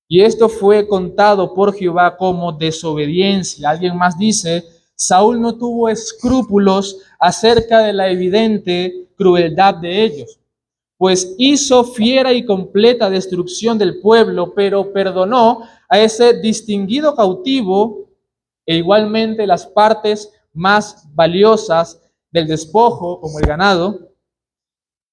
Y esto fue contado por Jehová como desobediencia. Alguien más dice: Saúl no tuvo escrúpulos acerca de la evidente crueldad de ellos, pues hizo fiera y completa destrucción del pueblo, pero perdonó a ese distinguido cautivo e igualmente las partes más valiosas del despojo, como el ganado.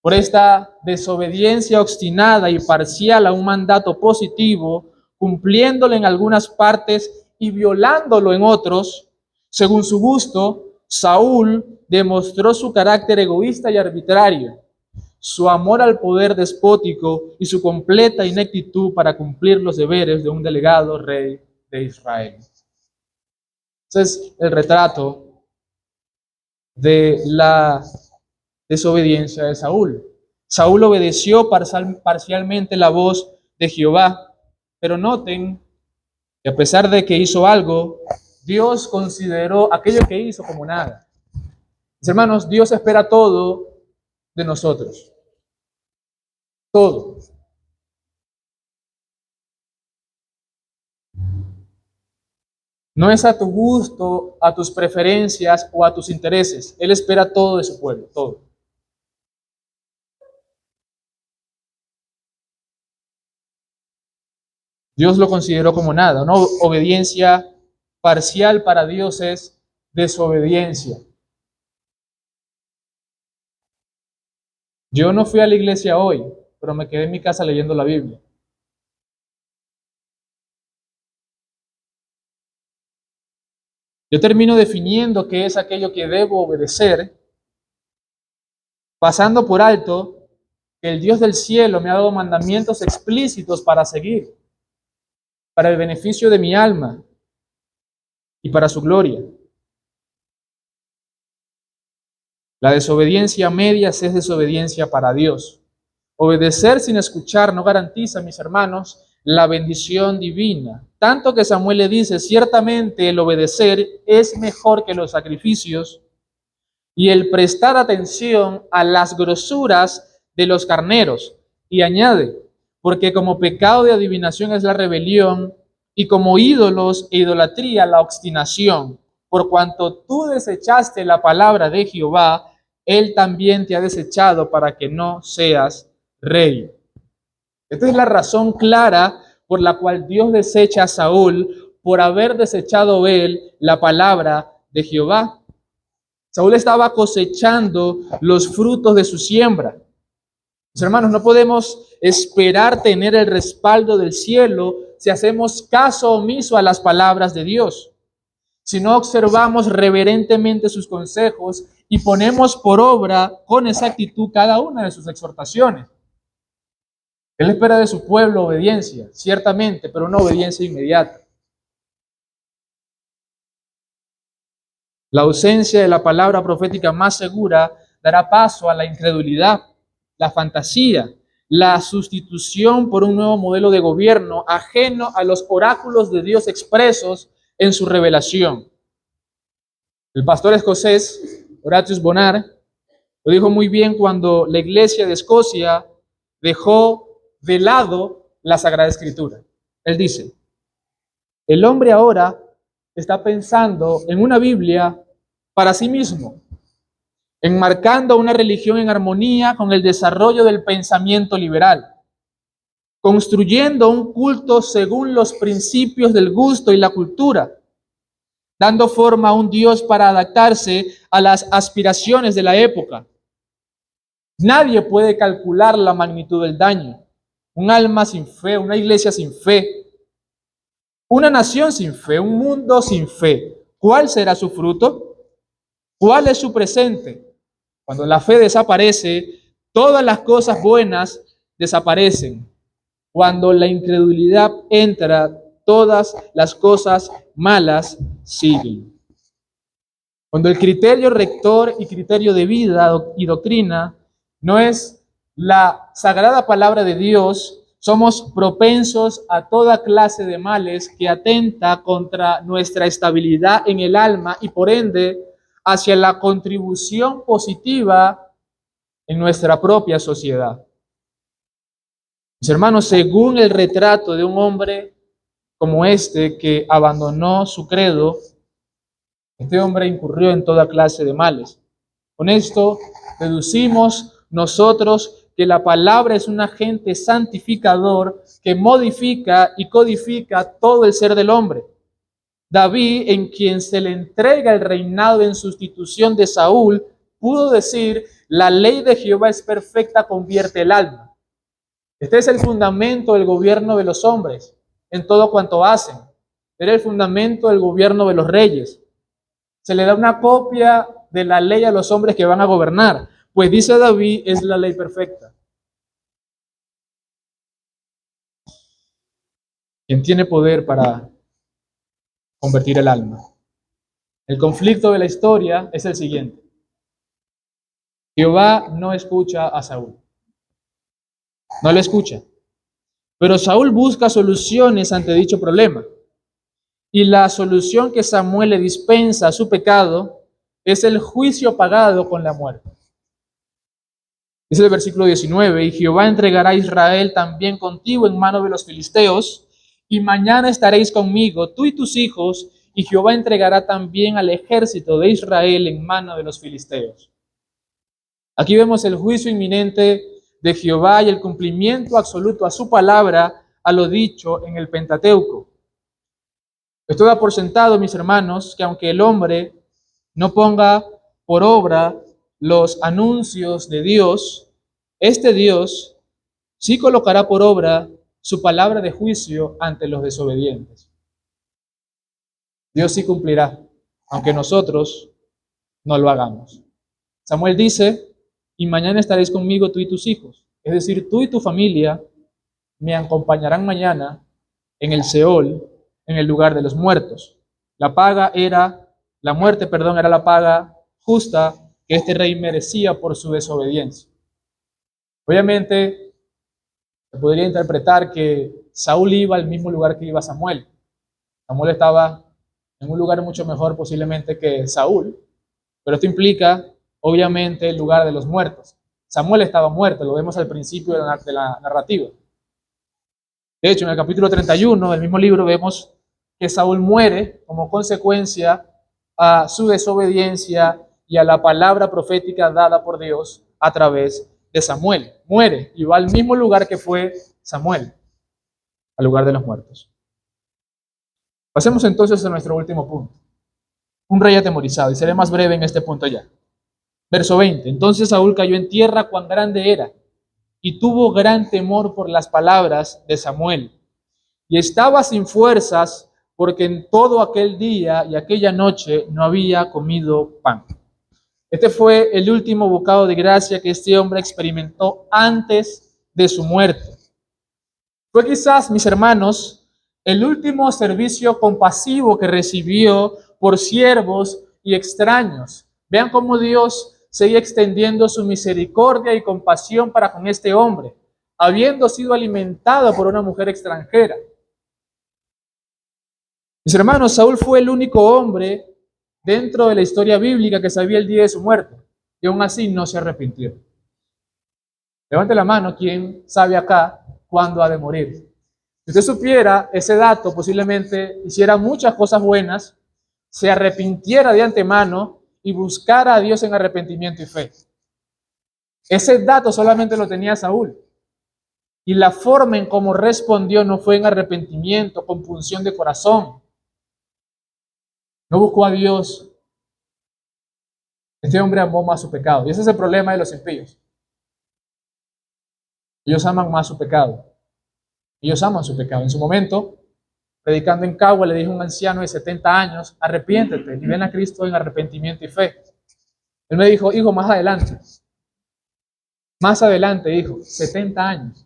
Por esta desobediencia obstinada y parcial a un mandato positivo, cumpliéndolo en algunas partes y violándolo en otros, según su gusto, Saúl demostró su carácter egoísta y arbitrario, su amor al poder despótico y su completa ineptitud para cumplir los deberes de un delegado rey de Israel. Ese es el retrato de la desobediencia de Saúl. Saúl obedeció parcialmente la voz de Jehová, pero noten que a pesar de que hizo algo, Dios consideró aquello que hizo como nada. Mis hermanos, Dios espera todo de nosotros. Todo. No es a tu gusto, a tus preferencias o a tus intereses. Él espera todo de su pueblo, todo. Dios lo consideró como nada. Una obediencia parcial para Dios es desobediencia. Yo no fui a la iglesia hoy, pero me quedé en mi casa leyendo la Biblia. Yo termino definiendo qué es aquello que debo obedecer, pasando por alto que el Dios del cielo me ha dado mandamientos explícitos para seguir, para el beneficio de mi alma y para su gloria. La desobediencia a medias es desobediencia para Dios. Obedecer sin escuchar no garantiza, mis hermanos, la bendición divina. Tanto que Samuel le dice, ciertamente el obedecer es mejor que los sacrificios y el prestar atención a las grosuras de los carneros. Y añade, porque como pecado de adivinación es la rebelión y como ídolos e idolatría la obstinación. Por cuanto tú desechaste la palabra de Jehová, Él también te ha desechado para que no seas rey. Esta es la razón clara por la cual Dios desecha a Saúl por haber desechado él la palabra de Jehová. Saúl estaba cosechando los frutos de su siembra. Mis hermanos, no podemos esperar tener el respaldo del cielo si hacemos caso omiso a las palabras de Dios. Si no observamos reverentemente sus consejos y ponemos por obra con exactitud cada una de sus exhortaciones. Él espera de su pueblo obediencia, ciertamente, pero no obediencia inmediata. La ausencia de la palabra profética más segura dará paso a la incredulidad, la fantasía, la sustitución por un nuevo modelo de gobierno ajeno a los oráculos de Dios expresos en su revelación. El pastor escocés Horatius Bonar lo dijo muy bien cuando la Iglesia de Escocia dejó de lado la Sagrada Escritura. Él dice, el hombre ahora está pensando en una Biblia para sí mismo, enmarcando una religión en armonía con el desarrollo del pensamiento liberal, construyendo un culto según los principios del gusto y la cultura, dando forma a un Dios para adaptarse a las aspiraciones de la época. Nadie puede calcular la magnitud del daño. Un alma sin fe, una iglesia sin fe, una nación sin fe, un mundo sin fe. ¿Cuál será su fruto? ¿Cuál es su presente? Cuando la fe desaparece, todas las cosas buenas desaparecen. Cuando la incredulidad entra, todas las cosas malas siguen. Cuando el criterio rector y criterio de vida y doctrina no es la sagrada palabra de Dios, somos propensos a toda clase de males que atenta contra nuestra estabilidad en el alma y por ende hacia la contribución positiva en nuestra propia sociedad. Mis hermanos, según el retrato de un hombre como este que abandonó su credo, este hombre incurrió en toda clase de males. Con esto deducimos nosotros que la palabra es un agente santificador que modifica y codifica todo el ser del hombre. David, en quien se le entrega el reinado en sustitución de Saúl, pudo decir, la ley de Jehová es perfecta, convierte el alma. Este es el fundamento del gobierno de los hombres en todo cuanto hacen. Era el fundamento del gobierno de los reyes. Se le da una copia de la ley a los hombres que van a gobernar. Pues dice David, es la ley perfecta. Quien tiene poder para convertir el alma. El conflicto de la historia es el siguiente. Jehová no escucha a Saúl. No le escucha. Pero Saúl busca soluciones ante dicho problema. Y la solución que Samuel le dispensa a su pecado es el juicio pagado con la muerte. Dice el versículo 19, y Jehová entregará a Israel también contigo en mano de los filisteos, y mañana estaréis conmigo, tú y tus hijos, y Jehová entregará también al ejército de Israel en mano de los filisteos. Aquí vemos el juicio inminente de Jehová y el cumplimiento absoluto a su palabra, a lo dicho en el Pentateuco. Esto da por sentado, mis hermanos, que aunque el hombre no ponga por obra los anuncios de Dios, este Dios sí colocará por obra su palabra de juicio ante los desobedientes. Dios sí cumplirá, aunque nosotros no lo hagamos. Samuel dice, y mañana estaréis conmigo tú y tus hijos. Es decir, tú y tu familia me acompañarán mañana en el Seol, en el lugar de los muertos. La muerte, era la paga justa que este rey merecía por su desobediencia. Obviamente, se podría interpretar que Saúl iba al mismo lugar que iba Samuel. Samuel estaba en un lugar mucho mejor posiblemente que Saúl, pero esto implica, obviamente, el lugar de los muertos. Samuel estaba muerto, lo vemos al principio de la narrativa. De hecho, en el capítulo 31 del mismo libro vemos que Saúl muere como consecuencia a su desobediencia y a la palabra profética dada por Dios a través de Samuel. Muere y va al mismo lugar que fue Samuel, al lugar de los muertos. Pasemos entonces a nuestro último punto. Un rey atemorizado, y seré más breve en este punto ya. Verso 20. Entonces Saúl cayó en tierra cuán grande era, y tuvo gran temor por las palabras de Samuel. Y estaba sin fuerzas, porque en todo aquel día y aquella noche no había comido pan. Este fue el último bocado de gracia que este hombre experimentó antes de su muerte. Fue quizás, mis hermanos, el último servicio compasivo que recibió por siervos y extraños. Vean cómo Dios sigue extendiendo su misericordia y compasión para con este hombre, habiendo sido alimentado por una mujer extranjera. Mis hermanos, Saúl fue el único hombre dentro de la historia bíblica que sabía el día de su muerte y aún así no se arrepintió. Levante la mano quien sabe acá cuándo ha de morir. Si usted supiera ese dato, posiblemente hiciera muchas cosas buenas, se arrepintiera de antemano y buscara a Dios en arrepentimiento y fe. Ese dato solamente lo tenía Saúl. Y la forma en cómo respondió no fue en arrepentimiento, compunción de corazón. No buscó a Dios. Este hombre amó más su pecado. Y ese es el problema de los impíos. Ellos aman más su pecado. Ellos aman su pecado. En su momento, predicando en Cagua, le dijo a un anciano de 70 años, arrepiéntete y ven a Cristo en arrepentimiento y fe. Él me dijo, hijo, más adelante. Más adelante, hijo, 70 años.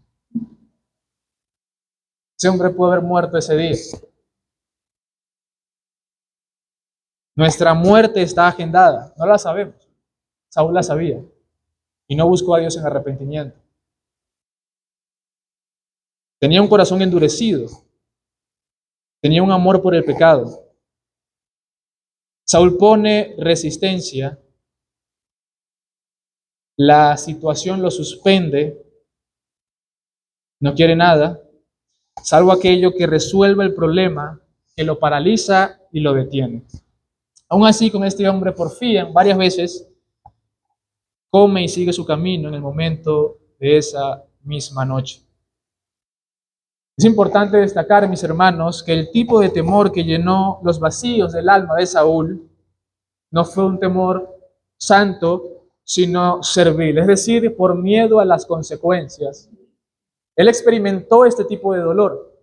Ese hombre pudo haber muerto ese día. Nuestra muerte está agendada. No la sabemos. Saúl la sabía. Y no buscó a Dios en arrepentimiento. Tenía un corazón endurecido. Tenía un amor por el pecado. Saúl pone resistencia. La situación lo suspende. No quiere nada, salvo aquello que resuelve el problema, que lo paraliza y lo detiene. Aún así, con este hombre porfían varias veces, come y sigue su camino en el momento de esa misma noche. Es importante destacar, mis hermanos, que el tipo de temor que llenó los vacíos del alma de Saúl no fue un temor santo, sino servil, es decir, por miedo a las consecuencias. Él experimentó este tipo de dolor.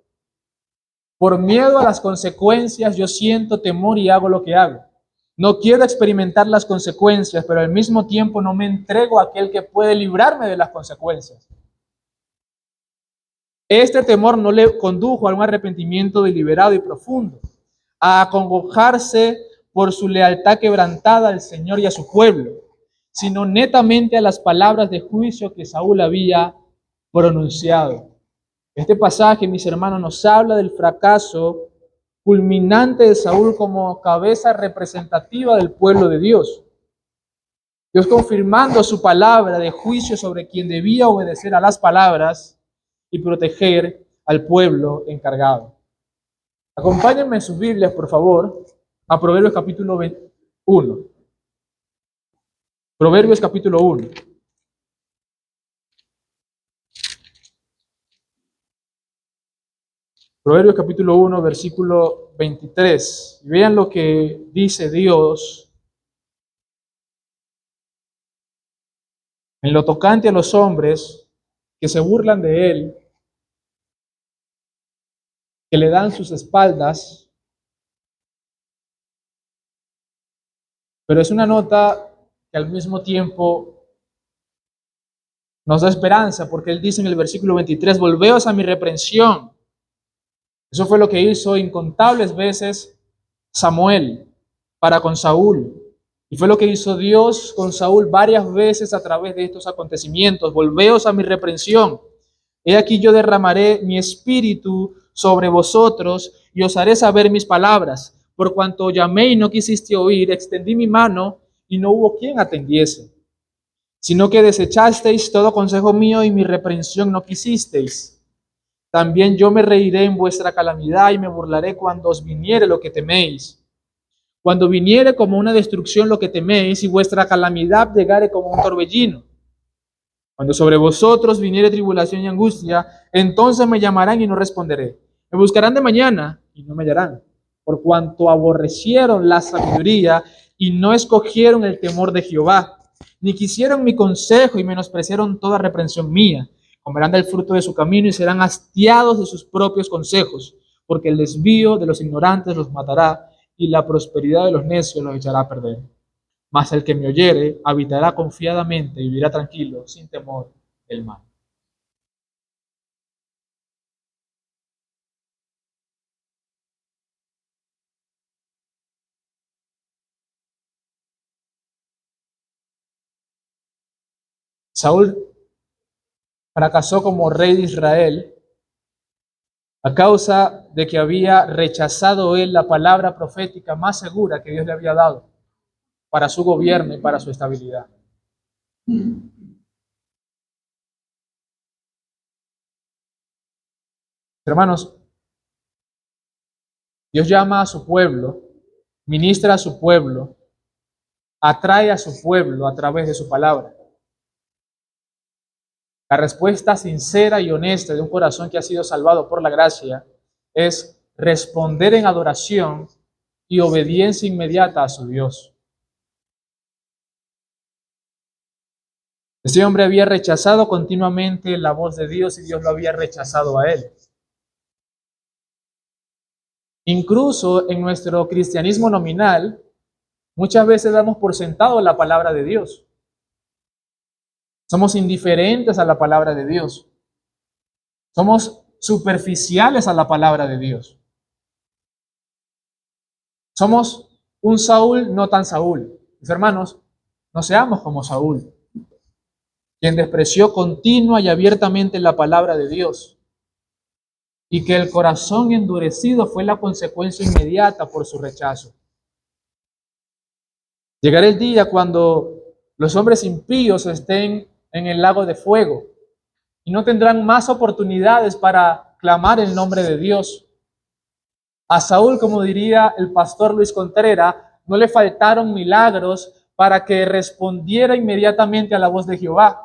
Por miedo a las consecuencias, yo siento temor y hago lo que hago. No quiero experimentar las consecuencias, pero al mismo tiempo no me entrego a aquel que puede librarme de las consecuencias. Este temor no le condujo a un arrepentimiento deliberado y profundo, a acongojarse por su lealtad quebrantada al Señor y a su pueblo, sino netamente a las palabras de juicio que Saúl había pronunciado. Este pasaje, mis hermanos, nos habla del fracaso culminante de Saúl como cabeza representativa del pueblo de Dios. Dios confirmando su palabra de juicio sobre quien debía obedecer a las palabras y proteger al pueblo encargado. Acompáñenme en sus Biblias, por favor, a Proverbios capítulo 1. Proverbios capítulo 1. Proverbios capítulo 1, versículo 23. Y vean lo que dice Dios en lo tocante a los hombres que se burlan de él, que le dan sus espaldas. Pero es una nota que al mismo tiempo nos da esperanza, porque él dice en el versículo 23, volveos a mi reprensión. Eso fue lo que hizo incontables veces Samuel para con Saúl. Y fue lo que hizo Dios con Saúl varias veces a través de estos acontecimientos. Volveos a mi reprensión. He aquí yo derramaré mi espíritu sobre vosotros y os haré saber mis palabras. Por cuanto llamé y no quisiste oír, extendí mi mano y no hubo quien atendiese. Sino que desechasteis todo consejo mío y mi reprensión no quisisteis. También yo me reiré en vuestra calamidad y me burlaré cuando os viniere lo que teméis. Cuando viniere como una destrucción lo que teméis y vuestra calamidad llegare como un torbellino. Cuando sobre vosotros viniere tribulación y angustia, entonces me llamarán y no responderé. Me buscarán de mañana y no me hallarán, por cuanto aborrecieron la sabiduría y no escogieron el temor de Jehová, ni quisieron mi consejo y menospreciaron toda reprensión mía. Comerán del fruto de su camino y serán hastiados de sus propios consejos, porque el desvío de los ignorantes los matará y la prosperidad de los necios los echará a perder. Mas el que me oyere habitará confiadamente y vivirá tranquilo, sin temor del mal. Saúl fracasó como rey de Israel a causa de que había rechazado él la palabra profética más segura que Dios le había dado para su gobierno y para su estabilidad. Hermanos, Dios llama a su pueblo, ministra a su pueblo, atrae a su pueblo a través de su palabra. La respuesta sincera y honesta de un corazón que ha sido salvado por la gracia es responder en adoración y obediencia inmediata a su Dios. Este hombre había rechazado continuamente la voz de Dios y Dios lo había rechazado a él. Incluso en nuestro cristianismo nominal, muchas veces damos por sentado la palabra de Dios. Somos indiferentes a la palabra de Dios. Somos superficiales a la palabra de Dios. Somos un Saúl no tan Saúl. Mis hermanos, no seamos como Saúl, quien despreció continua y abiertamente la palabra de Dios, y que el corazón endurecido fue la consecuencia inmediata por su rechazo. Llegará el día cuando los hombres impíos estén en el lago de fuego y no tendrán más oportunidades para clamar el nombre de Dios. A Saúl, como diría el pastor Luis Contreras, no le faltaron milagros para que respondiera inmediatamente a la voz de Jehová.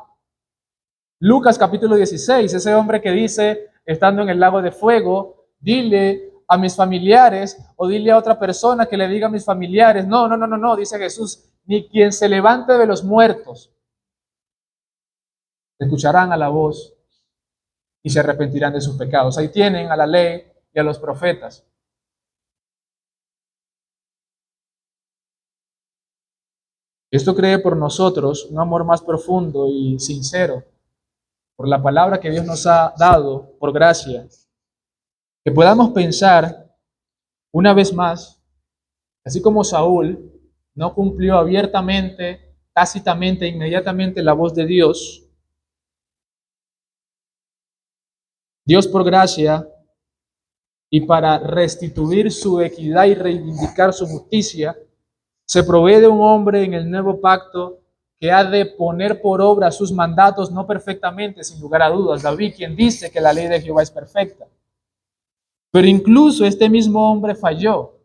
Lucas capítulo 16, ese hombre que dice, estando en el lago de fuego, dile a mis familiares o dile a otra persona que le diga a mis familiares, no, dice Jesús, ni quien se levante de los muertos escucharán a la voz y se arrepentirán de sus pecados. Ahí tienen a la ley y a los profetas. Esto cree por nosotros un amor más profundo y sincero por la palabra que Dios nos ha dado por gracia, que podamos pensar una vez más, así como Saúl no cumplió abiertamente, tácitamente, inmediatamente la voz de Dios, Dios por gracia y para restituir su equidad y reivindicar su justicia, se provee de un hombre en el nuevo pacto que ha de poner por obra sus mandatos, no perfectamente, sin lugar a dudas. David, quien dice que la ley de Jehová es perfecta. Pero incluso este mismo hombre falló,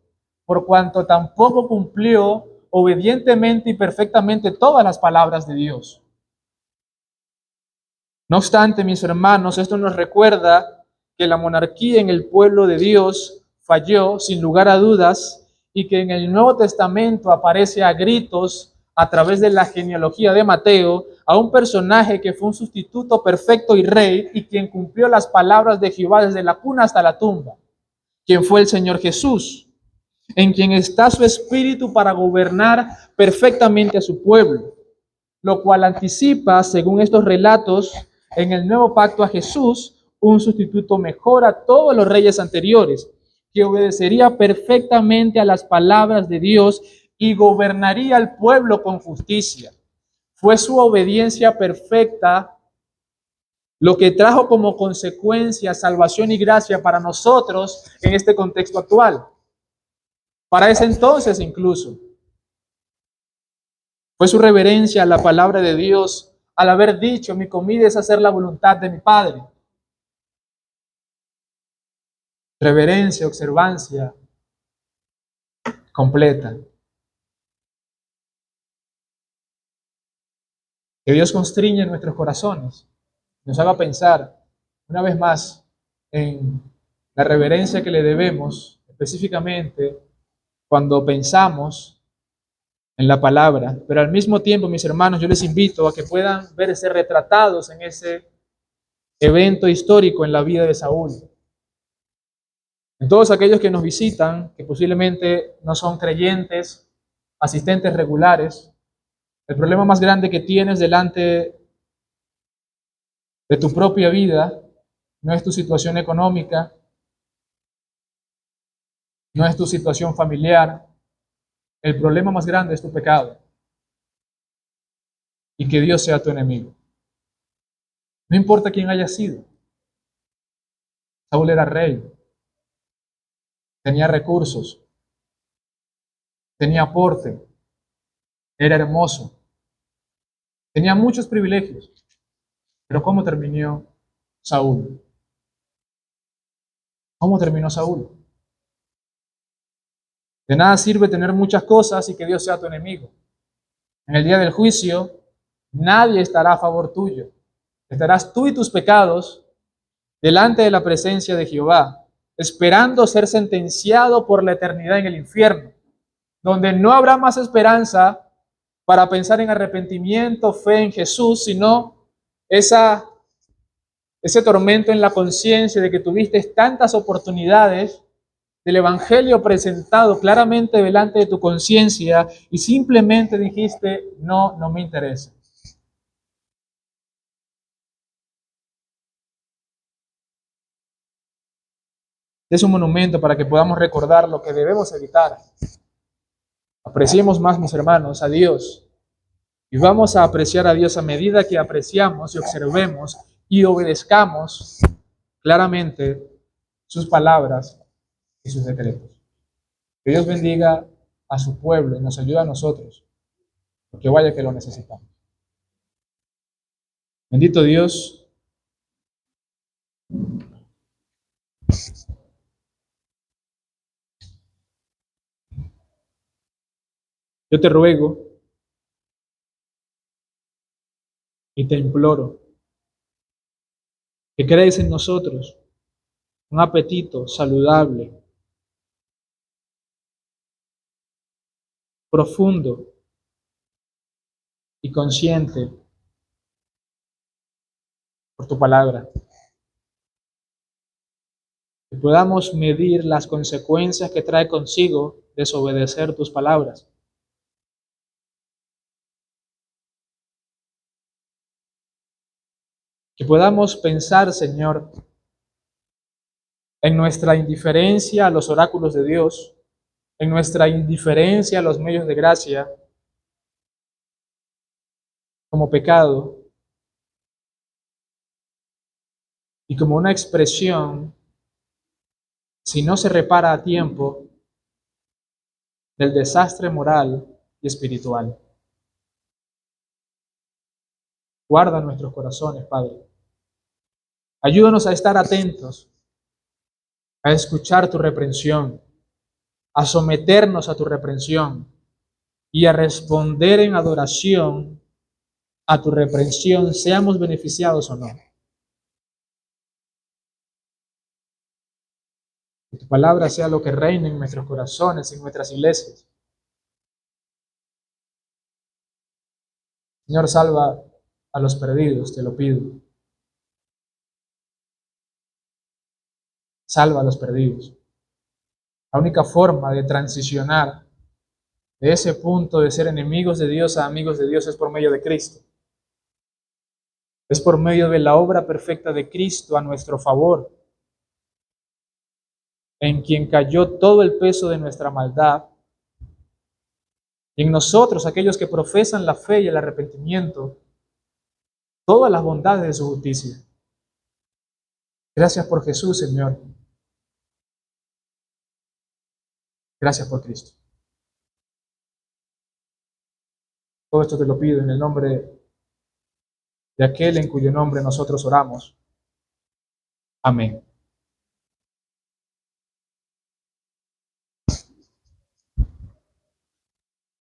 por cuanto tampoco cumplió obedientemente y perfectamente todas las palabras de Dios. No obstante, mis hermanos, esto nos recuerda que la monarquía en el pueblo de Dios falló, sin lugar a dudas, y que en el Nuevo Testamento aparece a gritos a través de la genealogía de Mateo a un personaje que fue un sustituto perfecto y rey y quien cumplió las palabras de Jehová desde la cuna hasta la tumba, quien fue el Señor Jesús, en quien está su espíritu para gobernar perfectamente a su pueblo, lo cual anticipa, según estos relatos, en el nuevo pacto a Jesús, un sustituto mejor a todos los reyes anteriores, que obedecería perfectamente a las palabras de Dios y gobernaría al pueblo con justicia. Fue su obediencia perfecta lo que trajo como consecuencia salvación y gracia para nosotros en este contexto actual. Para ese entonces incluso. Fue su reverencia a la palabra de Dios al haber dicho, mi comida es hacer la voluntad de mi Padre. Reverencia, observancia completa. Que Dios constriñe nuestros corazones, nos haga pensar una vez más en la reverencia que le debemos, específicamente cuando pensamos en la palabra. Pero al mismo tiempo, mis hermanos, yo les invito a que puedan verse retratados en ese evento histórico en la vida de Saúl. En todos aquellos que nos visitan, que posiblemente no son creyentes, asistentes regulares, el problema más grande que tienes delante de tu propia vida no es tu situación económica, no es tu situación familiar, el problema más grande es tu pecado y que Dios sea tu enemigo. No importa quién haya sido. Saúl era rey, tenía recursos, tenía aporte, era hermoso, tenía muchos privilegios. Pero ¿cómo terminó Saúl? ¿Cómo terminó Saúl? De nada sirve tener muchas cosas y que Dios sea tu enemigo. En el día del juicio, nadie estará a favor tuyo. Estarás tú y tus pecados delante de la presencia de Jehová, esperando ser sentenciado por la eternidad en el infierno, donde no habrá más esperanza para pensar en arrepentimiento, fe en Jesús, sino ese tormento en la conciencia de que tuviste tantas oportunidades del Evangelio presentado claramente delante de tu conciencia y simplemente dijiste, no, no me interesa. Es un monumento para que podamos recordar lo que debemos evitar. Apreciemos más, mis hermanos, a Dios. Y vamos a apreciar a Dios a medida que apreciamos y observemos y obedezcamos claramente sus palabras y sus decretos. Que Dios bendiga a su pueblo y nos ayude a nosotros, porque vaya que lo necesitamos. Bendito Dios. Yo te ruego y te imploro que crees en nosotros un apetito saludable, profundo y consciente por tu palabra. Que podamos medir las consecuencias que trae consigo desobedecer tus palabras. Que podamos pensar, Señor, en nuestra indiferencia a los oráculos de Dios, en nuestra indiferencia a los medios de gracia, como pecado y como una expresión, si no se repara a tiempo, del desastre moral y espiritual. Guarda nuestros corazones, Padre. Ayúdanos a estar atentos, a escuchar tu reprensión, a someternos a tu reprensión y a responder en adoración a tu reprensión, seamos beneficiados o no. Que tu palabra sea lo que reine en nuestros corazones, en nuestras iglesias. Señor, salva a los perdidos, te lo pido. Salva a los perdidos. La única forma de transicionar de ese punto de ser enemigos de Dios a amigos de Dios es por medio de Cristo. Es por medio de la obra perfecta de Cristo a nuestro favor, en quien cayó todo el peso de nuestra maldad, y en nosotros, aquellos que profesan la fe y el arrepentimiento, todas las bondades de su justicia. Gracias por Jesús, Señor. Gracias por Cristo. Todo esto te lo pido en el nombre de aquel en cuyo nombre nosotros oramos. Amén.